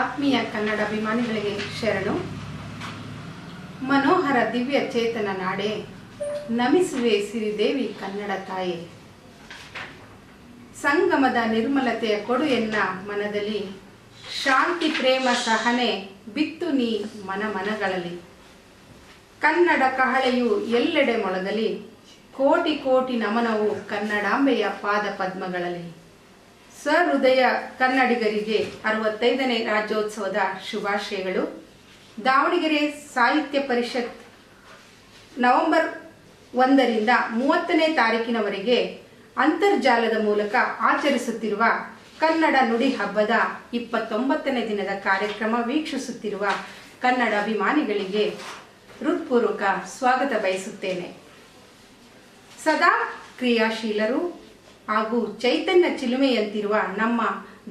ಆತ್ಮೀಯ ಕನ್ನಡ ಅಭಿಮಾನಿಗಳಿಗೆ ಶರಣು. ಮನೋಹರ ದಿವ್ಯ ಚೇತನ ನಾಡೆ, ನಮಿಸುವೆ ಸಿರಿದೇವಿ ಕನ್ನಡ ತಾಯಿ. ಸಂಗಮದ ನಿರ್ಮಲತೆಯ ಕೊಡು ಎನ್ನ ಮನದಲ್ಲಿ, ಶಾಂತಿ ಪ್ರೇಮ ಸಹನೆ ಬಿತ್ತು ನೀ ಮನ ಮನಗಳಲ್ಲಿ. ಕನ್ನಡ ಕಹಳೆಯು ಎಲ್ಲೆಡೆ ಮೊಳಗಲಿ, ಕೋಟಿ ಕೋಟಿ ನಮನವು ಕನ್ನಡಾಂಬೆಯ ಪಾದ ಪದ್ಮಗಳಲ್ಲಿ. ಸಹೃದಯ ಕನ್ನಡಿಗರಿಗೆ 65ನೇ ರಾಜ್ಯೋತ್ಸವದ ಶುಭಾಶಯಗಳು. ದಾವಣಗೆರೆ ಸಾಹಿತ್ಯ ಪರಿಷತ್ ನವೆಂಬರ್ 1ರಿಂದ 30ನೇ ತಾರೀಕಿನವರೆಗೆ ಅಂತರ್ಜಾಲದ ಮೂಲಕ ಆಚರಿಸುತ್ತಿರುವ ಕನ್ನಡ ನುಡಿ ಹಬ್ಬದ 29ನೇ ದಿನದ ಕಾರ್ಯಕ್ರಮ ವೀಕ್ಷಿಸುತ್ತಿರುವ ಕನ್ನಡ ಅಭಿಮಾನಿಗಳಿಗೆ ಹೃತ್ಪೂರ್ವಕ ಸ್ವಾಗತ ಬಯಸುತ್ತೇನೆ. ಸದಾ ಕ್ರಿಯಾಶೀಲರು ಹಾಗೂ ಚೈತನ್ಯ ಚಿಲುಮೆಯಂತಿರುವ ನಮ್ಮ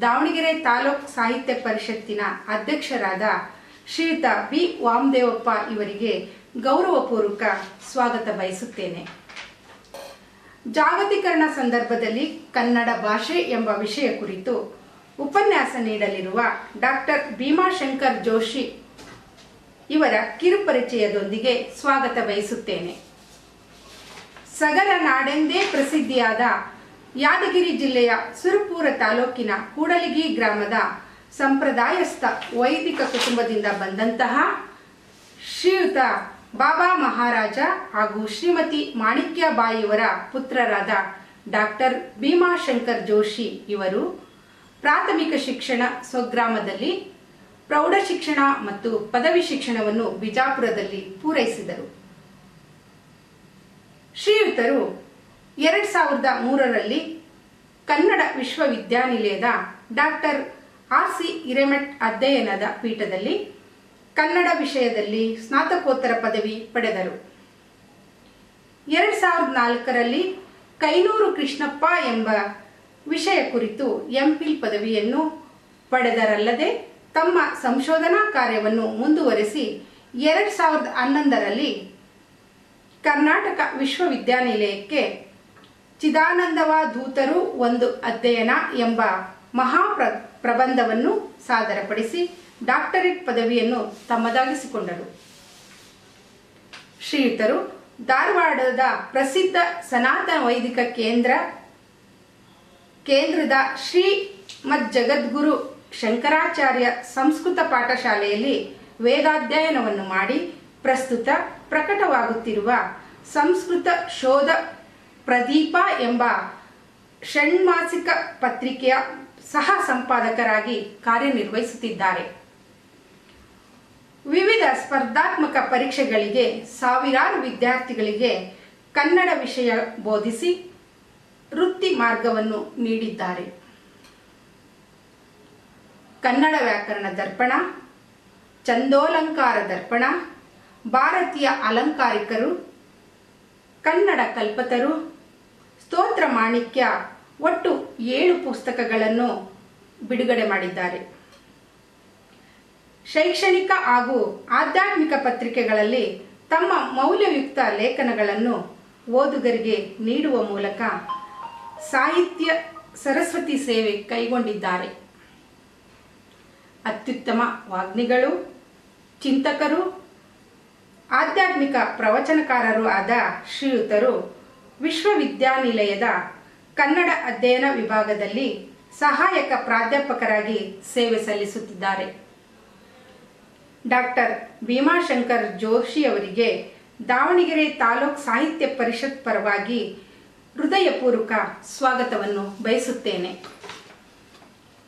ದಾವಣಗೆರೆ ತಾಲೂಕು ಸಾಹಿತ್ಯ ಪರಿಷತ್ತಿನ ಅಧ್ಯಕ್ಷರಾದ ಶ್ರೀಯುತ ಬಿ ವಾಮದೇವಪ್ಪ ಇವರಿಗೆ ಗೌರವಪೂರ್ವಕ ಸ್ವಾಗತ ಬಯಸುತ್ತೇನೆ. ಜಾಗತೀಕರಣ ಸಂದರ್ಭದಲ್ಲಿ ಕನ್ನಡ ಭಾಷೆ ಎಂಬ ವಿಷಯ ಕುರಿತು ಉಪನ್ಯಾಸ ನೀಡಲಿರುವ ಡಾಕ್ಟರ್ ಭೀಮಾಶಂಕರ್ ಜೋಶಿ ಇವರ ಕಿರುಪರಿಚಯದೊಂದಿಗೆ ಸ್ವಾಗತ ಬಯಸುತ್ತೇನೆ. ಸಗರ ನಾಡೆಂದೇ ಪ್ರಸಿದ್ಧಿಯಾದ ಯಾದಗಿರಿ ಜಿಲ್ಲೆಯ ಸುರಪುರ ತಾಲೂಕಿನ ಕೂಡಲಿಗಿ ಗ್ರಾಮದ ಸಂಪ್ರದಾಯಸ್ಥ ವೈದಿಕ ಕುಟುಂಬದಿಂದ ಬಂದಂತಹ ಶ್ರೀಯುತ ಬಾಬಾ ಮಹಾರಾಜ ಹಾಗೂ ಶ್ರೀಮತಿ ಮಾಣಿಕ್ಯಬಾಯಿಯವರ ಪುತ್ರರಾದ ಡಾಕ್ಟರ್ ಭೀಮಾಶಂಕರ್ ಜೋಶಿ ಇವರು ಪ್ರಾಥಮಿಕ ಶಿಕ್ಷಣ ಸ್ವಗ್ರಾಮದಲ್ಲಿ, ಪ್ರೌಢ ಶಿಕ್ಷಣ ಮತ್ತು ಪದವಿ ಶಿಕ್ಷಣವನ್ನು ಬಿಜಾಪುರದಲ್ಲಿ ಪೂರೈಸಿದರು. ಶ್ರೀಯುತರು 2003ರಲ್ಲಿ ಕನ್ನಡ ವಿಶ್ವವಿದ್ಯಾನಿಲಯದ ಡಾಕ್ಟರ್ ಆರ್.ಸಿ. ಹಿರೇಮಠ್ ಅಧ್ಯಯನದ ಪೀಠದಲ್ಲಿ ಕನ್ನಡ ವಿಷಯದಲ್ಲಿ ಸ್ನಾತಕೋತ್ತರ ಪದವಿ ಪಡೆದರು. 2004ರಲ್ಲಿ ಕೈನೂರು ಕೃಷ್ಣಪ್ಪ ಎಂಬ ವಿಷಯ ಕುರಿತು ಎಂಫಿಲ್ ಪದವಿಯನ್ನು ಪಡೆದರಲ್ಲದೆ ತಮ್ಮ ಸಂಶೋಧನಾ ಕಾರ್ಯವನ್ನು ಮುಂದುವರೆಸಿ 2011ರಲ್ಲಿ ಕರ್ನಾಟಕ ವಿಶ್ವವಿದ್ಯಾನಿಲಯಕ್ಕೆ ಚಿದಾನಂದವಧೂತರು ಒಂದು ಅಧ್ಯಯನ ಎಂಬ ಪ್ರಬಂಧವನ್ನು ಸಾದರಪಡಿಸಿ ಡಾಕ್ಟರೇಟ್ ಪದವಿಯನ್ನು ತಮ್ಮದಾಗಿಸಿಕೊಂಡರು. ಶ್ರೀಯುತರು ಧಾರವಾಡದ ಪ್ರಸಿದ್ಧ ಸನಾತನ ವೈದಿಕ ಕೇಂದ್ರದ ಶ್ರೀಮದ್ ಜಗದ್ಗುರು ಶಂಕರಾಚಾರ್ಯ ಸಂಸ್ಕೃತ ಪಾಠಶಾಲೆಯಲ್ಲಿ ವೇದಾಧ್ಯಯನವನ್ನು ಮಾಡಿ ಪ್ರಸ್ತುತ ಪ್ರಕಟವಾಗುತ್ತಿರುವ ಸಂಸ್ಕೃತ ಶೋಧ ಪ್ರದೀಪ ಎಂಬ ಷಣ್ಮಾಸಿಕ ಪತ್ರಿಕೆಯ ಸಹ ಸಂಪಾದಕರಾಗಿ ಕಾರ್ಯನಿರ್ವಹಿಸುತ್ತಿದ್ದಾರೆ. ವಿವಿಧ ಸ್ಪರ್ಧಾತ್ಮಕ ಪರೀಕ್ಷೆಗಳಿಗೆ ಸಾವಿರಾರು ವಿದ್ಯಾರ್ಥಿಗಳಿಗೆ ಕನ್ನಡ ವಿಷಯ ಬೋಧಿಸಿ ವೃತ್ತಿ ಮಾರ್ಗವನ್ನು ನೀಡಿದ್ದಾರೆ. ಕನ್ನಡ ವ್ಯಾಕರಣ ದರ್ಪಣ, ಚಂದೋಲಂಕಾರ ದರ್ಪಣ, ಭಾರತೀಯ ಅಲಂಕಾರಿಕರು, ಕನ್ನಡ ಕಲ್ಪತರು, ಸ್ತೋತ್ರ ಮಾಣಿಕ್ಯ ಒಟ್ಟು 7 ಪುಸ್ತಕಗಳನ್ನು ಬಿಡುಗಡೆ ಮಾಡಿದ್ದಾರೆ. ಶೈಕ್ಷಣಿಕ ಹಾಗೂ ಆಧ್ಯಾತ್ಮಿಕ ಪತ್ರಿಕೆಗಳಲ್ಲಿ ತಮ್ಮ ಮೌಲ್ಯಯುಕ್ತ ಲೇಖನಗಳನ್ನು ಓದುಗರಿಗೆ ನೀಡುವ ಮೂಲಕ ಸಾಹಿತ್ಯ ಸರಸ್ವತಿ ಸೇವೆ ಕೈಗೊಂಡಿದ್ದಾರೆ. ಅತ್ಯುತ್ತಮ ವಾಗ್ಮಿಗಳು, ಚಿಂತಕರು, ಆಧ್ಯಾತ್ಮಿಕ ಪ್ರವಚನಕಾರರು ಆದ ಶ್ರೀಯುತರು ವಿಶ್ವವಿದ್ಯಾನಿಲಯದ ಕನ್ನಡ ಅಧ್ಯಯನ ವಿಭಾಗದಲ್ಲಿ ಸಹಾಯಕ ಪ್ರಾಧ್ಯಾಪಕರಾಗಿ ಸೇವೆ ಸಲ್ಲಿಸುತ್ತಿದ್ದಾರೆ. ಡಾಕ್ಟರ್ ಭೀಮಾಶಂಕರ್ ಜೋಶಿ ಅವರಿಗೆ ದಾವಣಗೆರೆ ತಾಲೂಕು ಸಾಹಿತ್ಯ ಪರಿಷತ್ ಪರವಾಗಿ ಹೃದಯಪೂರ್ವಕ ಸ್ವಾಗತವನ್ನು ಬಯಸುತ್ತೇನೆ.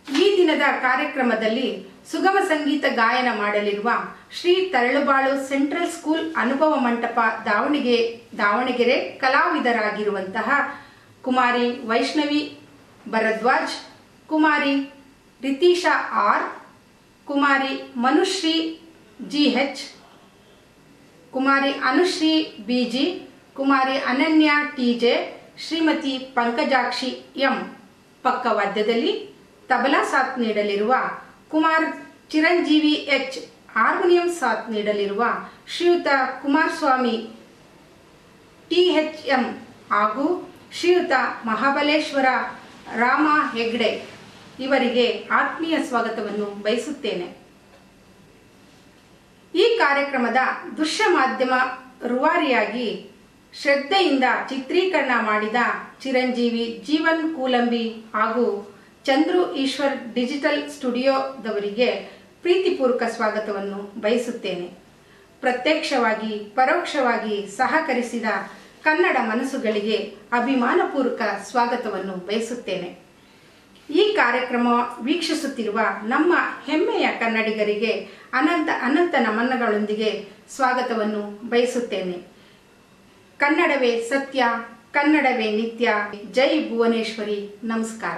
ಈ ದಿನದ ಕಾರ್ಯಕ್ರಮದಲ್ಲಿ ಸುಗಮ ಸಂಗೀತ ಗಾಯನ ಮಾಡಲಿರುವ ಶ್ರೀ ತರಳುಬಾಳು ಸೆಂಟ್ರಲ್ ಸ್ಕೂಲ್ ಅನುಭವ ಮಂಟಪ ದಾವಣಗೆರೆ ಕಲಾವಿದರಾಗಿರುವಂತಹ ಕುಮಾರಿ ವೈಷ್ಣವಿ ಭರದ್ವಾಜ್, ಕುಮಾರಿ ರಿತೀಶಾ ಆರ್, ಕುಮಾರಿ ಮನುಶ್ರೀ ಜಿಎಚ್, ಕುಮಾರಿ ಅನುಶ್ರೀ ಬಿಜಿ, ಕುಮಾರಿ ಅನನ್ಯ ಟಿಜೆ, ಶ್ರೀಮತಿ ಪಂಕಜಾಕ್ಷಿ ಎಂ. ಪಕ್ಕವಾದ್ಯದಲ್ಲಿ ತಬಲಾ ಸಾಥ್ ನೀಡಲಿರುವ ಕುಮಾರ್ ಚಿರಂಜೀವಿ ಎಚ್, ಹಾರ್ಮೋನಿಯಂ ಸಾಥ್ ನೀಡಲಿರುವ ಶ್ರೀಯುತ ಕುಮಾರಸ್ವಾಮಿ THM ಹಾಗೂ ಶ್ರೀಯುತ ಮಹಾಬಲೇಶ್ವರ ರಾಮ ಹೆಗ್ಡೆ ಇವರಿಗೆ ಆತ್ಮೀಯ ಸ್ವಾಗತವನ್ನು ಬಯಸುತ್ತೇನೆ. ಈ ಕಾರ್ಯಕ್ರಮದ ದೃಶ್ಯ ಮಾಧ್ಯಮ ರೂವಾರಿಯಾಗಿ ಶ್ರದ್ಧೆಯಿಂದ ಚಿತ್ರೀಕರಣ ಮಾಡಿದ ಚಿರಂಜೀವಿ ಜೀವನ್ ಕೂಲಂಬಿ ಹಾಗೂ ಚಂದ್ರು ಈಶ್ವರ್ ಡಿಜಿಟಲ್ ಸ್ಟುಡಿಯೋದವರಿಗೆ ಪ್ರೀತಿಪೂರ್ವಕ ಸ್ವಾಗತವನ್ನು ಬಯಸುತ್ತೇನೆ. ಪ್ರತ್ಯಕ್ಷವಾಗಿ ಪರೋಕ್ಷವಾಗಿ ಸಹಕರಿಸಿದ ಕನ್ನಡ ಮನಸ್ಸುಗಳಿಗೆ ಅಭಿಮಾನಪೂರ್ವಕ ಸ್ವಾಗತವನ್ನು ಬಯಸುತ್ತೇನೆ. ಈ ಕಾರ್ಯಕ್ರಮ ವೀಕ್ಷಿಸುತ್ತಿರುವ ನಮ್ಮ ಹೆಮ್ಮೆಯ ಕನ್ನಡಿಗರಿಗೆ ಅನಂತ ನಮನಗಳೊಂದಿಗೆ ಸ್ವಾಗತವನ್ನು ಬಯಸುತ್ತೇನೆ. ಕನ್ನಡವೇ ಸತ್ಯ, ಕನ್ನಡವೇ ನಿತ್ಯ. ಜೈ ಭುವನೇಶ್ವರಿ. ನಮಸ್ಕಾರ.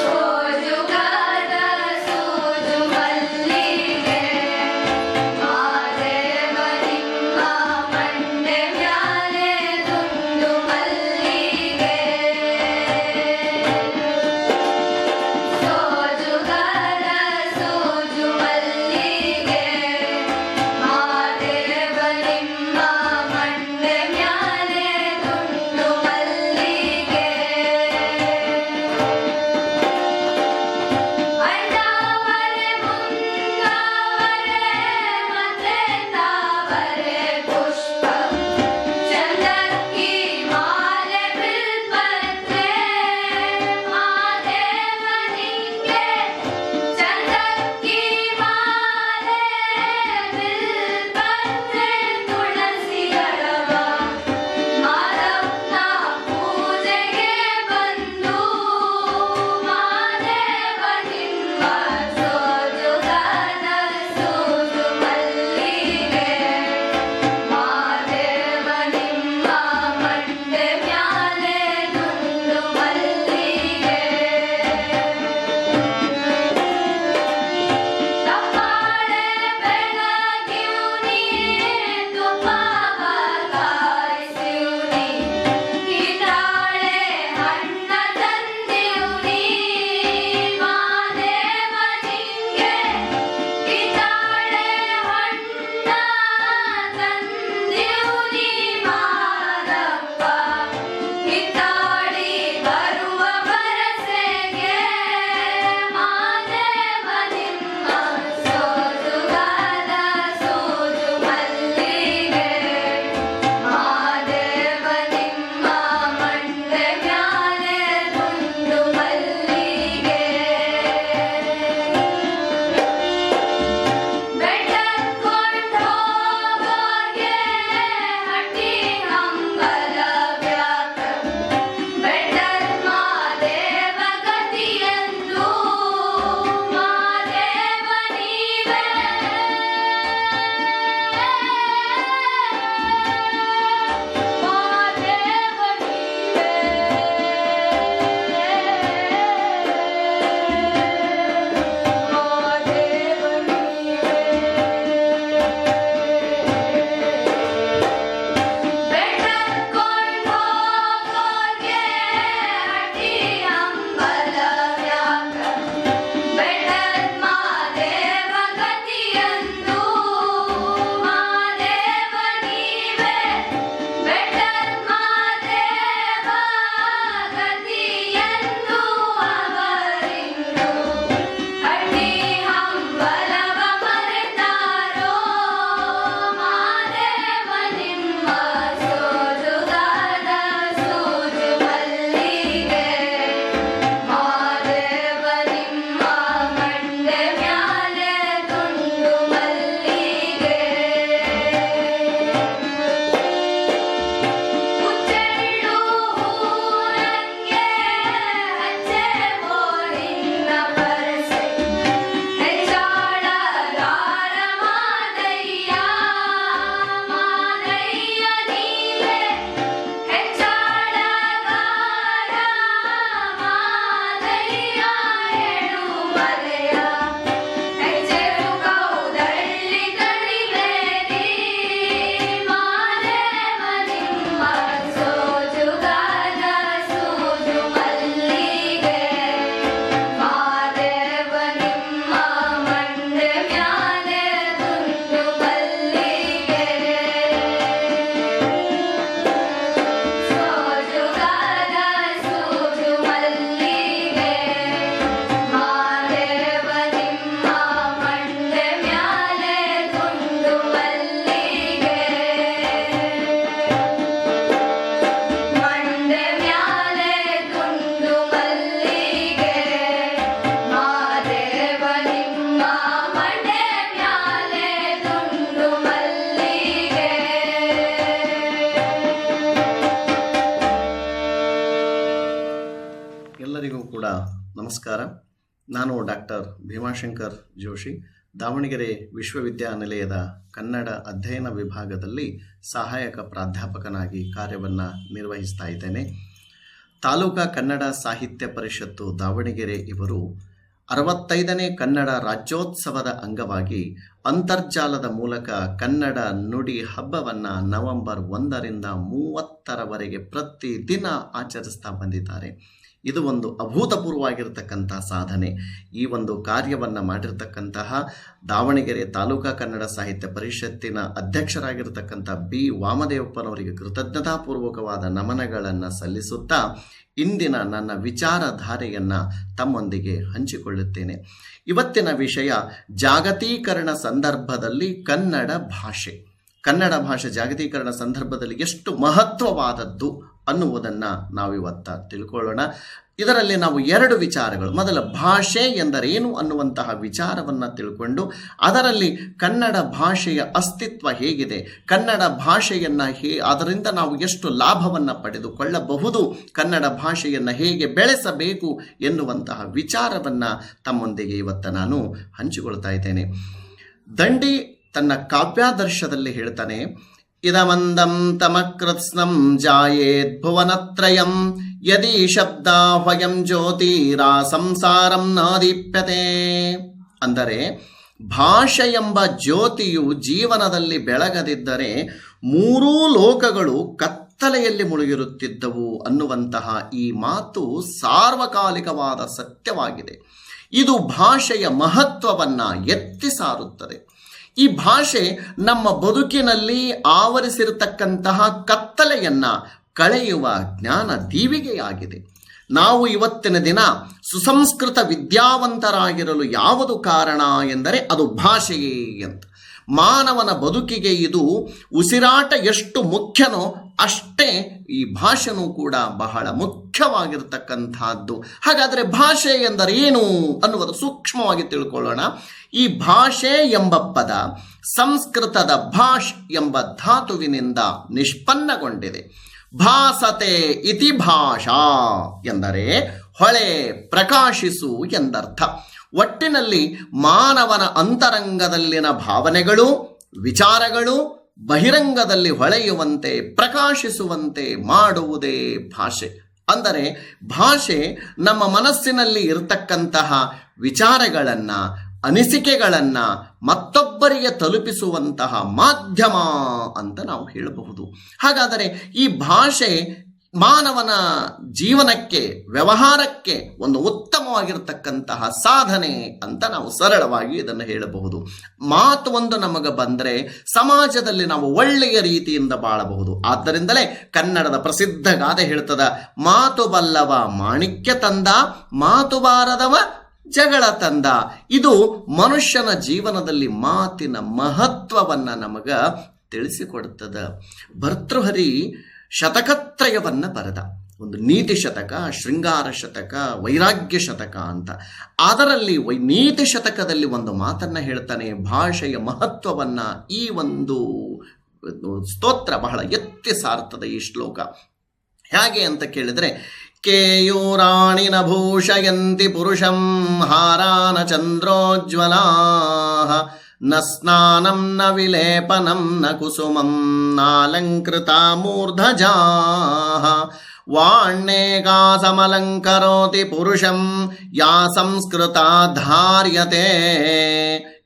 ಸೋಜುಗದ ಸೋಜುಗಲ್ಲಿ ನಮಸ್ಕಾರ. ನಾನು ಡಾಕ್ಟರ್ ಭೀಮಾಶಂಕರ್ ಜೋಶಿ, ದಾವಣಗೆರೆ ವಿಶ್ವವಿದ್ಯಾನಿಲಯದ ಕನ್ನಡ ಅಧ್ಯಯನ ವಿಭಾಗದಲ್ಲಿ ಸಹಾಯಕ ಪ್ರಾಧ್ಯಾಪಕನಾಗಿ ಕಾರ್ಯವನ್ನು ನಿರ್ವಹಿಸ್ತಾ ಇದ್ದೇನೆ. ತಾಲೂಕಾ ಕನ್ನಡ ಸಾಹಿತ್ಯ ಪರಿಷತ್ತು ದಾವಣಗೆರೆ ಇವರು 65ನೇ ಕನ್ನಡ ರಾಜ್ಯೋತ್ಸವದ ಅಂಗವಾಗಿ ಅಂತರ್ಜಾಲದ ಮೂಲಕ ಕನ್ನಡ ನುಡಿ ಹಬ್ಬವನ್ನು ನವೆಂಬರ್ 1ರಿಂದ 30ರವರೆಗೆ ಪ್ರತಿದಿನ ಆಚರಿಸ್ತಾ ಬಂದಿದ್ದಾರೆ. ಇದು ಒಂದು ಅಭೂತಪೂರ್ವವಾಗಿರ್ತಕ್ಕಂಥ ಸಾಧನೆ. ಈ ಒಂದು ಕಾರ್ಯವನ್ನು ಮಾಡಿರ್ತಕ್ಕಂತಹ ದಾವಣಗೆರೆ ತಾಲೂಕಾ ಕನ್ನಡ ಸಾಹಿತ್ಯ ಪರಿಷತ್ತಿನ ಅಧ್ಯಕ್ಷರಾಗಿರ್ತಕ್ಕಂಥ ಬಿ ವಾಮದೇವಪ್ಪನವರಿಗೆ ಕೃತಜ್ಞತಾಪೂರ್ವಕವಾದ ನಮನಗಳನ್ನು ಸಲ್ಲಿಸುತ್ತಾ ಇಂದಿನ ನನ್ನ ವಿಚಾರಧಾರೆಯನ್ನು ತಮ್ಮೊಂದಿಗೆ ಹಂಚಿಕೊಳ್ಳುತ್ತೇನೆ. ಇವತ್ತಿನ ವಿಷಯ ಜಾಗತೀಕರಣ ಸಂದರ್ಭದಲ್ಲಿ ಕನ್ನಡ ಭಾಷೆ. ಕನ್ನಡ ಭಾಷೆ ಜಾಗತೀಕರಣ ಸಂದರ್ಭದಲ್ಲಿ ಎಷ್ಟು ಮಹತ್ವವಾದದ್ದು ಅನ್ನುವುದನ್ನು ನಾವಿವತ್ತ ತಿಳ್ಕೊಳ್ಳೋಣ. ಇದರಲ್ಲಿ ನಾವು 2 ವಿಚಾರಗಳು, ಮೊದಲ ಭಾಷೆ ಎಂದರೇನು ಅನ್ನುವಂತಹ ವಿಚಾರವನ್ನು ತಿಳ್ಕೊಂಡು ಅದರಲ್ಲಿ ಕನ್ನಡ ಭಾಷೆಯ ಅಸ್ತಿತ್ವ ಹೇಗಿದೆ, ಕನ್ನಡ ಭಾಷೆಯನ್ನು ಅದರಿಂದ ನಾವು ಎಷ್ಟು ಲಾಭವನ್ನು ಪಡೆದುಕೊಳ್ಳಬಹುದು, ಕನ್ನಡ ಭಾಷೆಯನ್ನು ಹೇಗೆ ಬೆಳೆಸಬೇಕು ಎನ್ನುವಂತಹ ವಿಚಾರವನ್ನು ತಮ್ಮೊಂದಿಗೆ ಇವತ್ತು ನಾನು ಹಂಚಿಕೊಳ್ತಾ ಇದ್ದೇನೆ. ದಂಡಿ ತನ್ನ ಕಾವ್ಯಾದರ್ಶದಲ್ಲಿ ಹೇಳ್ತಾನೆ, ಇದಮಂದಂ ತಮಕೃತ್ಸ್ನಂ ಜಾಯೇದ್ ಭುವನತ್ರಯಂ ಯದಿ ಶಬ್ದಾಹ್ವಯಂ ಜ್ಯೋತಿರಾ ಸಂಸಾರಂ ನ ದೀಪ್ಯತೆ. ಅಂದರೆ ಭಾಷೆ ಎಂಬ ಜ್ಯೋತಿಯು ಜೀವನದಲ್ಲಿ ಬೆಳಗದಿದ್ದರೆ 3 ಲೋಕಗಳು ಕತ್ತಲೆಯಲ್ಲಿ ಮುಳುಗಿರುತ್ತಿದ್ದವು ಅನ್ನುವಂತಹ ಈ ಮಾತು ಸಾರ್ವಕಾಲಿಕವಾದ ಸತ್ಯವಾಗಿದೆ. ಇದು ಭಾಷೆಯ ಮಹತ್ವವನ್ನು ಎತ್ತಿ ಸಾರುತ್ತದೆ. ಈ ಭಾಷೆ ನಮ್ಮ ಬದುಕಿನಲ್ಲಿ ಆವರಿಸಿರತಕ್ಕಂತಹ ಕತ್ತಲೆಯನ್ನು ಕಳೆಯುವ ಜ್ಞಾನ ದೀವಿಗೆಯಾಗಿದೆ. ನಾವು ಇವತ್ತಿನ ದಿನ ಸುಸಂಸ್ಕೃತ ವಿದ್ಯಾವಂತರಾಗಿರಲು ಯಾವುದು ಕಾರಣ ಎಂದರೆ ಅದು ಭಾಷೆಯೇ ಅಂತ. ಮಾನವನ ಬದುಕಿಗೆ ಇದು ಉಸಿರಾಟ ಎಷ್ಟು ಮುಖ್ಯನೋ ಅಷ್ಟೇ ಈ ಭಾಷೆನೂ ಕೂಡ ಬಹಳ ಮುಖ್ಯವಾಗಿರ್ತಕ್ಕಂಥದ್ದು. ಹಾಗಾದರೆ ಭಾಷೆ ಎಂದರೆ ಏನು ಅನ್ನುವುದು ಸೂಕ್ಷ್ಮವಾಗಿ ತಿಳ್ಕೊಳ್ಳೋಣ. ಈ ಭಾಷೆ ಎಂಬ ಪದ ಸಂಸ್ಕೃತದ ಭಾಷ್ ಎಂಬ ಧಾತುವಿನಿಂದ ನಿಷ್ಪನ್ನಗೊಂಡಿದೆ. ಭಾಸತೆ ಇತಿ ಭಾಷಾ ಎಂದರೆ ಹೊಳೆ, ಪ್ರಕಾಶಿಸು ಎಂದರ್ಥ. ಒಟ್ಟಿನಲ್ಲಿ ಮಾನವನ ಅಂತರಂಗದಲ್ಲಿನ ಭಾವನೆಗಳು, ವಿಚಾರಗಳು ಬಹಿರಂಗದಲ್ಲಿ ಹೊಳೆಯುವಂತೆ, ಪ್ರಕಾಶಿಸುವಂತೆ ಮಾಡುವುದೇ ಭಾಷೆ. ಅಂದರೆ ಭಾಷೆ ನಮ್ಮ ಮನಸ್ಸಿನಲ್ಲಿ ಇರತಕ್ಕಂತಹ ವಿಚಾರಗಳನ್ನು, ಅನಿಸಿಕೆಗಳನ್ನು ಮತ್ತೊಬ್ಬರಿಗೆ ತಲುಪಿಸುವಂತಹ ಮಾಧ್ಯಮ ಅಂತ ನಾವು ಹೇಳಬಹುದು. ಹಾಗಾದರೆ ಈ ಭಾಷೆ ಮಾನವನ ಜೀವನಕ್ಕೆ, ವ್ಯವಹಾರಕ್ಕೆ ಒಂದು ಉತ್ತಮವಾಗಿರ್ತಕ್ಕಂತಹ ಸಾಧನೆ ಅಂತ ನಾವು ಸರಳವಾಗಿ ಇದನ್ನು ಹೇಳಬಹುದು. ಮಾತು ಒಂದು ನಮಗೆ ಬಂದರೆ ಸಮಾಜದಲ್ಲಿ ನಾವು ಒಳ್ಳೆಯ ರೀತಿಯಿಂದ ಬಾಳಬಹುದು. ಆದ್ದರಿಂದಲೇ ಕನ್ನಡದ ಪ್ರಸಿದ್ಧ ಗಾದೆ ಹೇಳ್ತದ, ಮಾತು ಬಲ್ಲವ ಮಾಣಿಕ್ಯ ತಂದ, ಮಾತು ಬಾರದವ ಜಗಳ ತಂದ. ಇದು ಮನುಷ್ಯನ ಜೀವನದಲ್ಲಿ ಮಾತಿನ ಮಹತ್ವವನ್ನು ನಮಗ ತಿಳಿಸಿಕೊಡುತ್ತದೆ. ಭರ್ತೃಹರಿ ಶತಕತ್ರಯವನ್ನು ಬರೆದ, ಒಂದು ನೀತಿ ಶತಕ, ಶೃಂಗಾರ ಶತಕ, ವೈರಾಗ್ಯ ಶತಕ ಅಂತ. ಅದರಲ್ಲಿ ನೀತಿ ಶತಕದಲ್ಲಿ ಒಂದು ಮಾತನ್ನು ಹೇಳ್ತಾನೆ, ಭಾಷೆಯ ಮಹತ್ವವನ್ನು. ಈ ಒಂದು ಸ್ತೋತ್ರ ಬಹಳ ಎತ್ತಿ ಸಾರ್ತದೆ ಈ ಶ್ಲೋಕ. ಹೇಗೆ ಅಂತ ಕೇಳಿದರೆ, ಕೇಯೂರಾಣಿನ ಭೂಷಯಂತಿ ಪುರುಷಂ ಹಾರಾನ ಚಂದ್ರೋಜ್ವಲಾ ನ ಸ್ನಾನಂ ನ ವಿಲೇಪನಂ ನ ಕುಸುಮಂ ನಾಲಂಕೃತಾ ಮೂರ್ಧಜಾ ವಾಣ್ಯೇಕಾ ಸಮಲಂಕರೋತಿ ಪುರುಷಂ ಯಾ ಸಂಸ್ಕೃತಾ ಧಾರ್ಯತೆ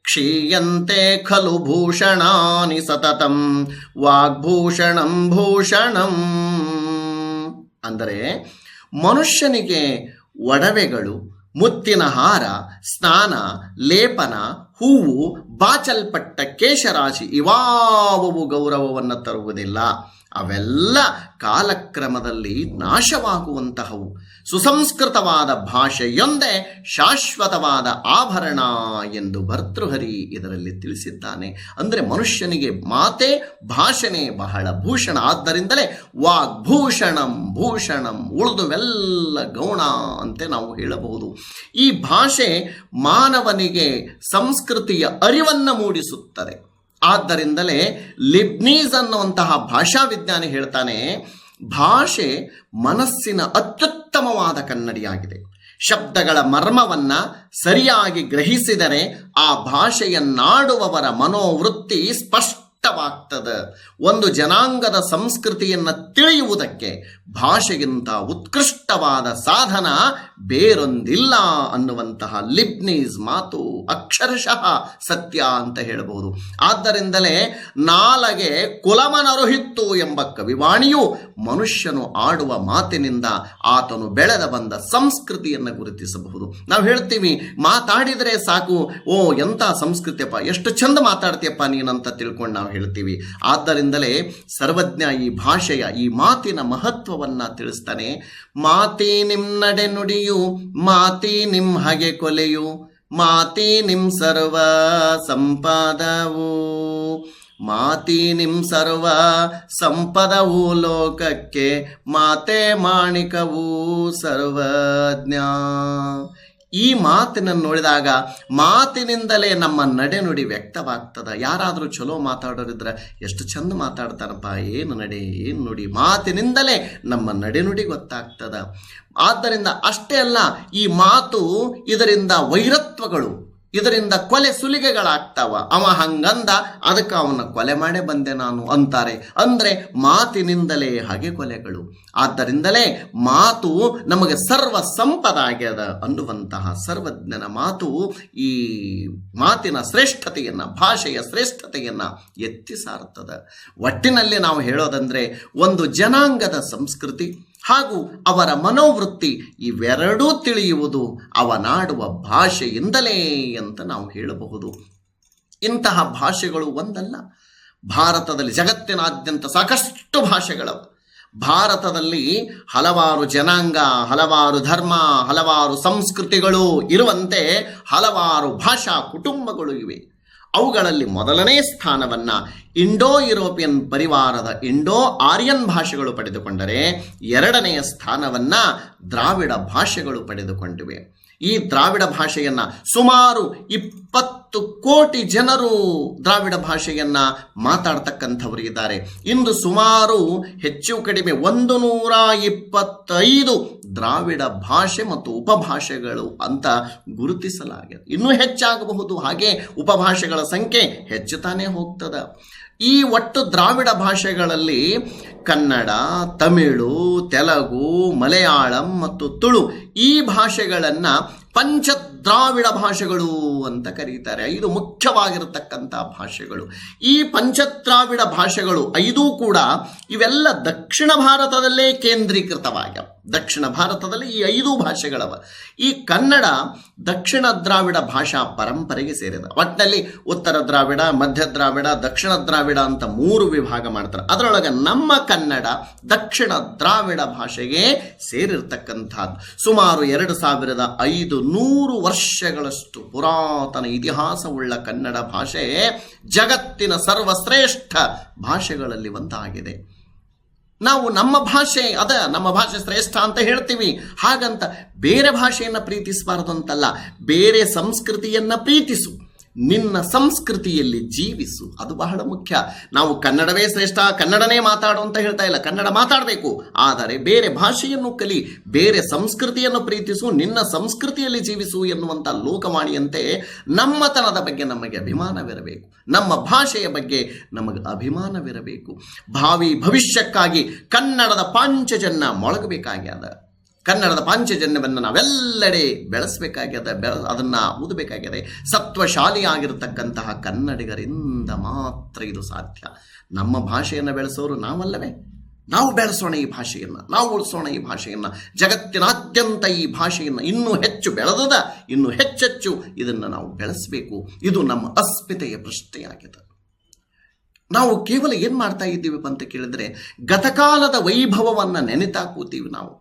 ಕ್ಷೀಯಂತೆ ಖಲು ಭೂಷಣಾನಿ ಸತತಂ ವಾಗ್ಭೂಷಣಂ ಭೂಷಣಂ. ಅಂದರೆ ಮನುಷ್ಯನಿಗೆ ಒಡವೆಗಳು, ಮುತ್ತಿನ ಹಾರ, ಸ್ನಾನ, ಲೇಪನ, ಹೂವು, ಬಾಚಲ್ಪಟ್ಟ ಕೇಶರಾಶಿ ಇವಾವವು ಗೌರವವನ್ನು ತರುವುದಿಲ್ಲ. ಅವೆಲ್ಲ ಕಾಲಕ್ರಮದಲ್ಲಿ ನಾಶವಾಗುವಂತಹವು. ಸುಸಂಸ್ಕೃತವಾದ ಭಾಷೆಯೊಂದೇ ಶಾಶ್ವತವಾದ ಆಭರಣ ಎಂದು ಭರ್ತೃಹರಿ ಇದರಲ್ಲಿ ತಿಳಿಸಿದ್ದಾನೆ. ಅಂದರೆ ಮನುಷ್ಯನಿಗೆ ಮಾತೆ, ಭಾಷೆನೇ ಬಹಳ ಭೂಷಣ. ಆದ್ದರಿಂದಲೇ ವಾಗ್ಭೂಷಣಂ ಭೂಷಣಂ, ಉಳಿದುವೆಲ್ಲ ಗೌಣ ಅಂತೆ ನಾವು ಹೇಳಬಹುದು. ಈ ಭಾಷೆ ಮಾನವನಿಗೆ ಸಂಸ್ಕೃತಿಯ ಅರಿವನ್ನು ಮೂಡಿಸುತ್ತದೆ. ಆದ್ದರಿಂದಲೇ ಲಿಬ್ನೀಸ್ ಅನ್ನುವಂತಹ ಭಾಷಾ ವಿಜ್ಞಾನಿ ಹೇಳ್ತಾನೆ, ಭಾಷೆ ಮನಸ್ಸಿನ ಅತ್ಯುತ್ತಮವಾದ ಕನ್ನಡಿಯಾಗಿದೆ. ಶಬ್ದಗಳ ಮರ್ಮವನ್ನ ಸರಿಯಾಗಿ ಗ್ರಹಿಸಿದರೆ ಆ ಭಾಷೆಯನ್ನಾಡುವವರ ಮನೋವೃತ್ತಿ ಸ್ಪಷ್ಟವಾಗ್ತದೆ. ಒಂದು ಜನಾಂಗದ ಸಂಸ್ಕೃತಿಯನ್ನು ತಿಳಿಯುವುದಕ್ಕೆ ಭಾಷೆಗಿಂತ ಉತ್ಕೃಷ್ಟವಾದ ಸಾಧನ ಬೇರೊಂದಿಲ್ಲ ಅನ್ನುವಂತಹ ಲಿಬ್ನೀಸ್ ಮಾತು ಅಕ್ಷರಶಃ ಸತ್ಯ ಅಂತ ಹೇಳಬಹುದು. ಆದ್ದರಿಂದಲೇ ನಾಲಗೆ ಕುಲಮನರುಹಿತ್ತು ಎಂಬ ಕವಿವಾಣಿಯು ಮನುಷ್ಯನು ಆಡುವ ಮಾತಿನಿಂದ ಆತನು ಬೆಳೆದ ಬಂದ ಸಂಸ್ಕೃತಿಯನ್ನು ಗುರುತಿಸಬಹುದು. ನಾವು ಹೇಳ್ತೀವಿ, ಮಾತಾಡಿದರೆ ಸಾಕು, ಓ ಎಂಥ ಸಂಸ್ಕೃತಿಯಪ್ಪ, ಎಷ್ಟು ಚಂದ ಮಾತಾಡ್ತೀಯಪ್ಪ ನೀನಂತ ತಿಳ್ಕೊಂಡು ನಾವು ಹೇಳ್ತೀವಿ. ಆದ್ದರಿಂದಲೇ ಸರ್ವಜ್ಞ ಈ ಭಾಷೆಯ ಈ ಮಾತಿನ ಮಹತ್ವವನ್ನ ತಿಳಿಸ್ತಾನೆ. ಮಾತಿ ನಿಮ್ ನಡೆ ನುಡಿಯು, ಮಾತಿ ನಿಮ್ ಹಗೆ ಕೊಲೆಯು, ಮಾತಿ ನಿಮ್ ಸರ್ವ ಸಂಪದವು, ಮಾತಿ ನಿಮ್ ಸರ್ವ ಸಂಪದವು ಲೋಕಕ್ಕೆ, ಮಾತೆ ಮಾಣಿಕವು ಸರ್ವಜ್ಞ. ಈ ಮಾತಿನನ್ನು ನೋಡಿದಾಗ ಮಾತಿನಿಂದಲೇ ನಮ್ಮ ನಡೆನುಡಿ ವ್ಯಕ್ತವಾಗ್ತದ. ಯಾರಾದರೂ ಚಲೋ ಮಾತಾಡೋರಿದ್ರೆ ಎಷ್ಟು ಚಂದ ಮಾತಾಡ್ತಾರಪ್ಪ, ಏನು ನಡೆ ಏನು ನುಡಿ, ಮಾತಿನಿಂದಲೇ ನಮ್ಮ ನಡೆನುಡಿ ಗೊತ್ತಾಗ್ತದ. ಆದ್ದರಿಂದ ಅಷ್ಟೇ ಅಲ್ಲ, ಈ ಮಾತು ಇದರಿಂದ ವೈರತ್ವಗಳು, ಇದರಿಂದ ಕೊಲೆ ಸುಲಿಗೆಗಳಾಗ್ತಾವ. ಅವ ಹಂಗಂದ, ಅದಕ್ಕೆ ಅವನ ಕೊಲೆ ಮಾಡೇ ಬಂದೆ ನಾನು ಅಂತಾರೆ. ಅಂದ್ರೆ ಮಾತಿನಿಂದಲೇ ಹಾಗೆ ಕೊಲೆಗಳು. ಆದ್ದರಿಂದಲೇ ಮಾತು ನಮಗೆ ಸರ್ವ ಸಂಪದ ಆಗ್ಯದ ಅನ್ನುವಂತಹ ಸರ್ವಜ್ಞನ ಮಾತು ಈ ಮಾತಿನ ಶ್ರೇಷ್ಠತೆಯನ್ನ, ಭಾಷೆಯ ಶ್ರೇಷ್ಠತೆಯನ್ನ ಎತ್ತಿ ಸಾರುತ್ತದೆ. ಒಟ್ಟಿನಲ್ಲಿ ನಾವು ಹೇಳೋದಂದ್ರೆ, ಒಂದು ಜನಾಂಗದ ಸಂಸ್ಕೃತಿ ಹಾಗೂ ಅವರ ಮನೋವೃತ್ತಿ ಇವೆರಡೂ ತಿಳಿಯುವುದು ಅವನಾಡುವ ಭಾಷೆಯಿಂದಲೇ ಅಂತ ನಾವು ಹೇಳಬಹುದು. ಇಂತಹ ಭಾಷೆಗಳು ಒಂದಲ್ಲ, ಭಾರತದಲ್ಲಿ ಜಗತ್ತಿನಾದ್ಯಂತ ಸಾಕಷ್ಟು ಭಾಷೆಗಳವ. ಭಾರತದಲ್ಲಿ ಹಲವಾರು ಜನಾಂಗ, ಹಲವಾರು ಧರ್ಮ, ಹಲವಾರು ಸಂಸ್ಕೃತಿಗಳು ಇರುವಂತೆ ಹಲವಾರು ಭಾಷಾ ಕುಟುಂಬಗಳು ಇವೆ. ಅವುಗಳಲ್ಲಿ ಮೊದಲನೇ ಸ್ಥಾನವನ್ನ ಇಂಡೋ ಯುರೋಪಿಯನ್ ಪರಿವಾರದ ಇಂಡೋ ಆರ್ಯನ್ ಭಾಷೆಗಳು ಪಡೆದುಕೊಂಡರೆ, ಎರಡನೆಯ ಸ್ಥಾನವನ್ನ ದ್ರಾವಿಡ ಭಾಷೆಗಳು ಪಡೆದುಕೊಂಡಿವೆ. ಈ ದ್ರಾವಿಡ ಭಾಷೆಯನ್ನ ಸುಮಾರು 20 ಕೋಟಿ ಜನರು ದ್ರಾವಿಡ ಭಾಷೆಯನ್ನ ಮಾತಾಡ್ತಕ್ಕಂಥವರು ಇದ್ದಾರೆ. ಇಂದು ಸುಮಾರು ಹೆಚ್ಚು ಕಡಿಮೆ 125 ದ್ರಾವಿಡ ಭಾಷೆ ಮತ್ತು ಉಪಭಾಷೆಗಳು ಅಂತ ಗುರುತಿಸಲಾಗಿದೆ. ಇನ್ನೂ ಹೆಚ್ಚಾಗಬಹುದು. ಹಾಗೆ ಉಪಭಾಷೆಗಳ ಸಂಖ್ಯೆ ಹೆಚ್ಚುತ್ತಾನೆ ಹೋಗ್ತದ. ಈ ಒಟ್ಟು ದ್ರಾವಿಡ ಭಾಷೆಗಳಲ್ಲಿ ಕನ್ನಡ, ತಮಿಳು, ತೆಲುಗು, ಮಲಯಾಳಂ ಮತ್ತು ತುಳು ಈ ಭಾಷೆಗಳನ್ನು ಪಂಚದ್ರಾವಿಡ ಭಾಷೆಗಳು ಅಂತ ಕರೀತಾರೆ. 5 ಮುಖ್ಯವಾಗಿರತಕ್ಕಂಥ ಭಾಷೆಗಳು. ಈ ಪಂಚದ್ರಾವಿಡ ಭಾಷೆಗಳು 5 ಕೂಡ ಇವೆಲ್ಲ ದಕ್ಷಿಣ ಭಾರತದಲ್ಲೇ ಕೇಂದ್ರೀಕೃತವಾಗ್ಯವ. ದಕ್ಷಿಣ ಭಾರತದಲ್ಲಿ ಈ 5 ಭಾಷೆಗಳವ. ಈ ಕನ್ನಡ ದಕ್ಷಿಣ ದ್ರಾವಿಡ ಭಾಷಾ ಪರಂಪರೆಗೆ ಸೇರಿದ. ಒಟ್ಟಿನಲ್ಲಿ ಉತ್ತರ ದ್ರಾವಿಡ, ಮಧ್ಯ ದ್ರಾವಿಡ, ದಕ್ಷಿಣ ದ್ರಾವಿಡ ಅಂತ 3 ವಿಭಾಗ ಮಾಡ್ತಾರೆ. ಅದರೊಳಗೆ ನಮ್ಮ ಕನ್ನಡ ದಕ್ಷಿಣ ದ್ರಾವಿಡ ಭಾಷೆಗೆ ಸೇರಿರ್ತಕ್ಕಂಥದ್ದು. ಸುಮಾರು 2500 ವರ್ಷಗಳಷ್ಟು ಪುರಾತನ ಇತಿಹಾಸವುಳ್ಳ ಕನ್ನಡ ಭಾಷೆ ಜಗತ್ತಿನ ಸರ್ವಶ್ರೇಷ್ಠ ಭಾಷೆಗಳಲ್ಲಿ ಒಂದಾಗಿದೆ. ನಾವು ನಮ್ಮ ಭಾಷೆ ನಮ್ಮ ಭಾಷೆ ಶ್ರೇಷ್ಠ ಅಂತ ಹೇಳ್ತೀವಿ. ಹಾಗಂತ ಬೇರೆ ಭಾಷೆಯನ್ನು ಪ್ರೀತಿಸಬಾರದು ಅಂತಲ್ಲ, ಬೇರೆ ಸಂಸ್ಕೃತಿಯನ್ನ ಪ್ರೀತಿಸು, ನಿನ್ನ ಸಂಸ್ಕೃತಿಯಲ್ಲಿ ಜೀವಿಸು, ಅದು ಬಹಳ ಮುಖ್ಯ. ನಾವು ಕನ್ನಡವೇ ಶ್ರೇಷ್ಠ, ಕನ್ನಡನೇ ಮಾತಾಡು ಅಂತ ಹೇಳ್ತಾ ಇಲ್ಲ. ಕನ್ನಡ ಮಾತಾಡಬೇಕು, ಆದರೆ ಬೇರೆ ಭಾಷೆಯನ್ನು ಕಲಿ, ಬೇರೆ ಸಂಸ್ಕೃತಿಯನ್ನು ಪ್ರೀತಿಸು, ನಿನ್ನ ಸಂಸ್ಕೃತಿಯಲ್ಲಿ ಜೀವಿಸು ಎನ್ನುವಂಥ ಲೋಕವಾಣಿಯಂತೆ ನಮ್ಮತನದ ಬಗ್ಗೆ ನಮಗೆ ಅಭಿಮಾನವಿರಬೇಕು, ನಮ್ಮ ಭಾಷೆಯ ಬಗ್ಗೆ ನಮಗೆ ಅಭಿಮಾನವಿರಬೇಕು. ಭಾವಿ ಭವಿಷ್ಯಕ್ಕಾಗಿ ಕನ್ನಡದ ಪಾಂಚಜನ್ಯ ಮೊಳಗಬೇಕಾಗ್ಯದ. ಕನ್ನಡದ ಪಾಂಚಜನ್ಯವನ್ನು ನಾವೆಲ್ಲೆಡೆ ಬೆಳೆಸಬೇಕಾಗ್ಯದ, ಅದನ್ನು ಊದಬೇಕಾಗಿದೆ. ಸತ್ವಶಾಲಿಯಾಗಿರತಕ್ಕಂತಹ ಕನ್ನಡಿಗರಿಂದ ಮಾತ್ರ ಇದು ಸಾಧ್ಯ. ನಮ್ಮ ಭಾಷೆಯನ್ನು ಬೆಳೆಸೋರು ನಾವಲ್ಲವೇ? ನಾವು ಬೆಳೆಸೋಣ ಈ ಭಾಷೆಯನ್ನು, ನಾವು ಉಳಿಸೋಣ ಈ ಭಾಷೆಯನ್ನು. ಜಗತ್ತಿನಾದ್ಯಂತ ಈ ಭಾಷೆಯನ್ನು ಇನ್ನೂ ಹೆಚ್ಚು ಬೆಳೆದದ, ಇನ್ನೂ ಹೆಚ್ಚೆಚ್ಚು ಇದನ್ನು ನಾವು ಬೆಳೆಸಬೇಕು. ಇದು ನಮ್ಮ ಅಸ್ಮಿತೆಯ ಪ್ರಶ್ನೆಯಾಗಿದೆ. ನಾವು ಕೇವಲ ಏನು ಮಾಡ್ತಾ ಇದ್ದೀವಿ ಅಂತ ಕೇಳಿದ್ರೆ, ಗತಕಾಲದ ವೈಭವವನ್ನು ನೆನೆತಾ ಕೂತೀವಿ ನಾವು.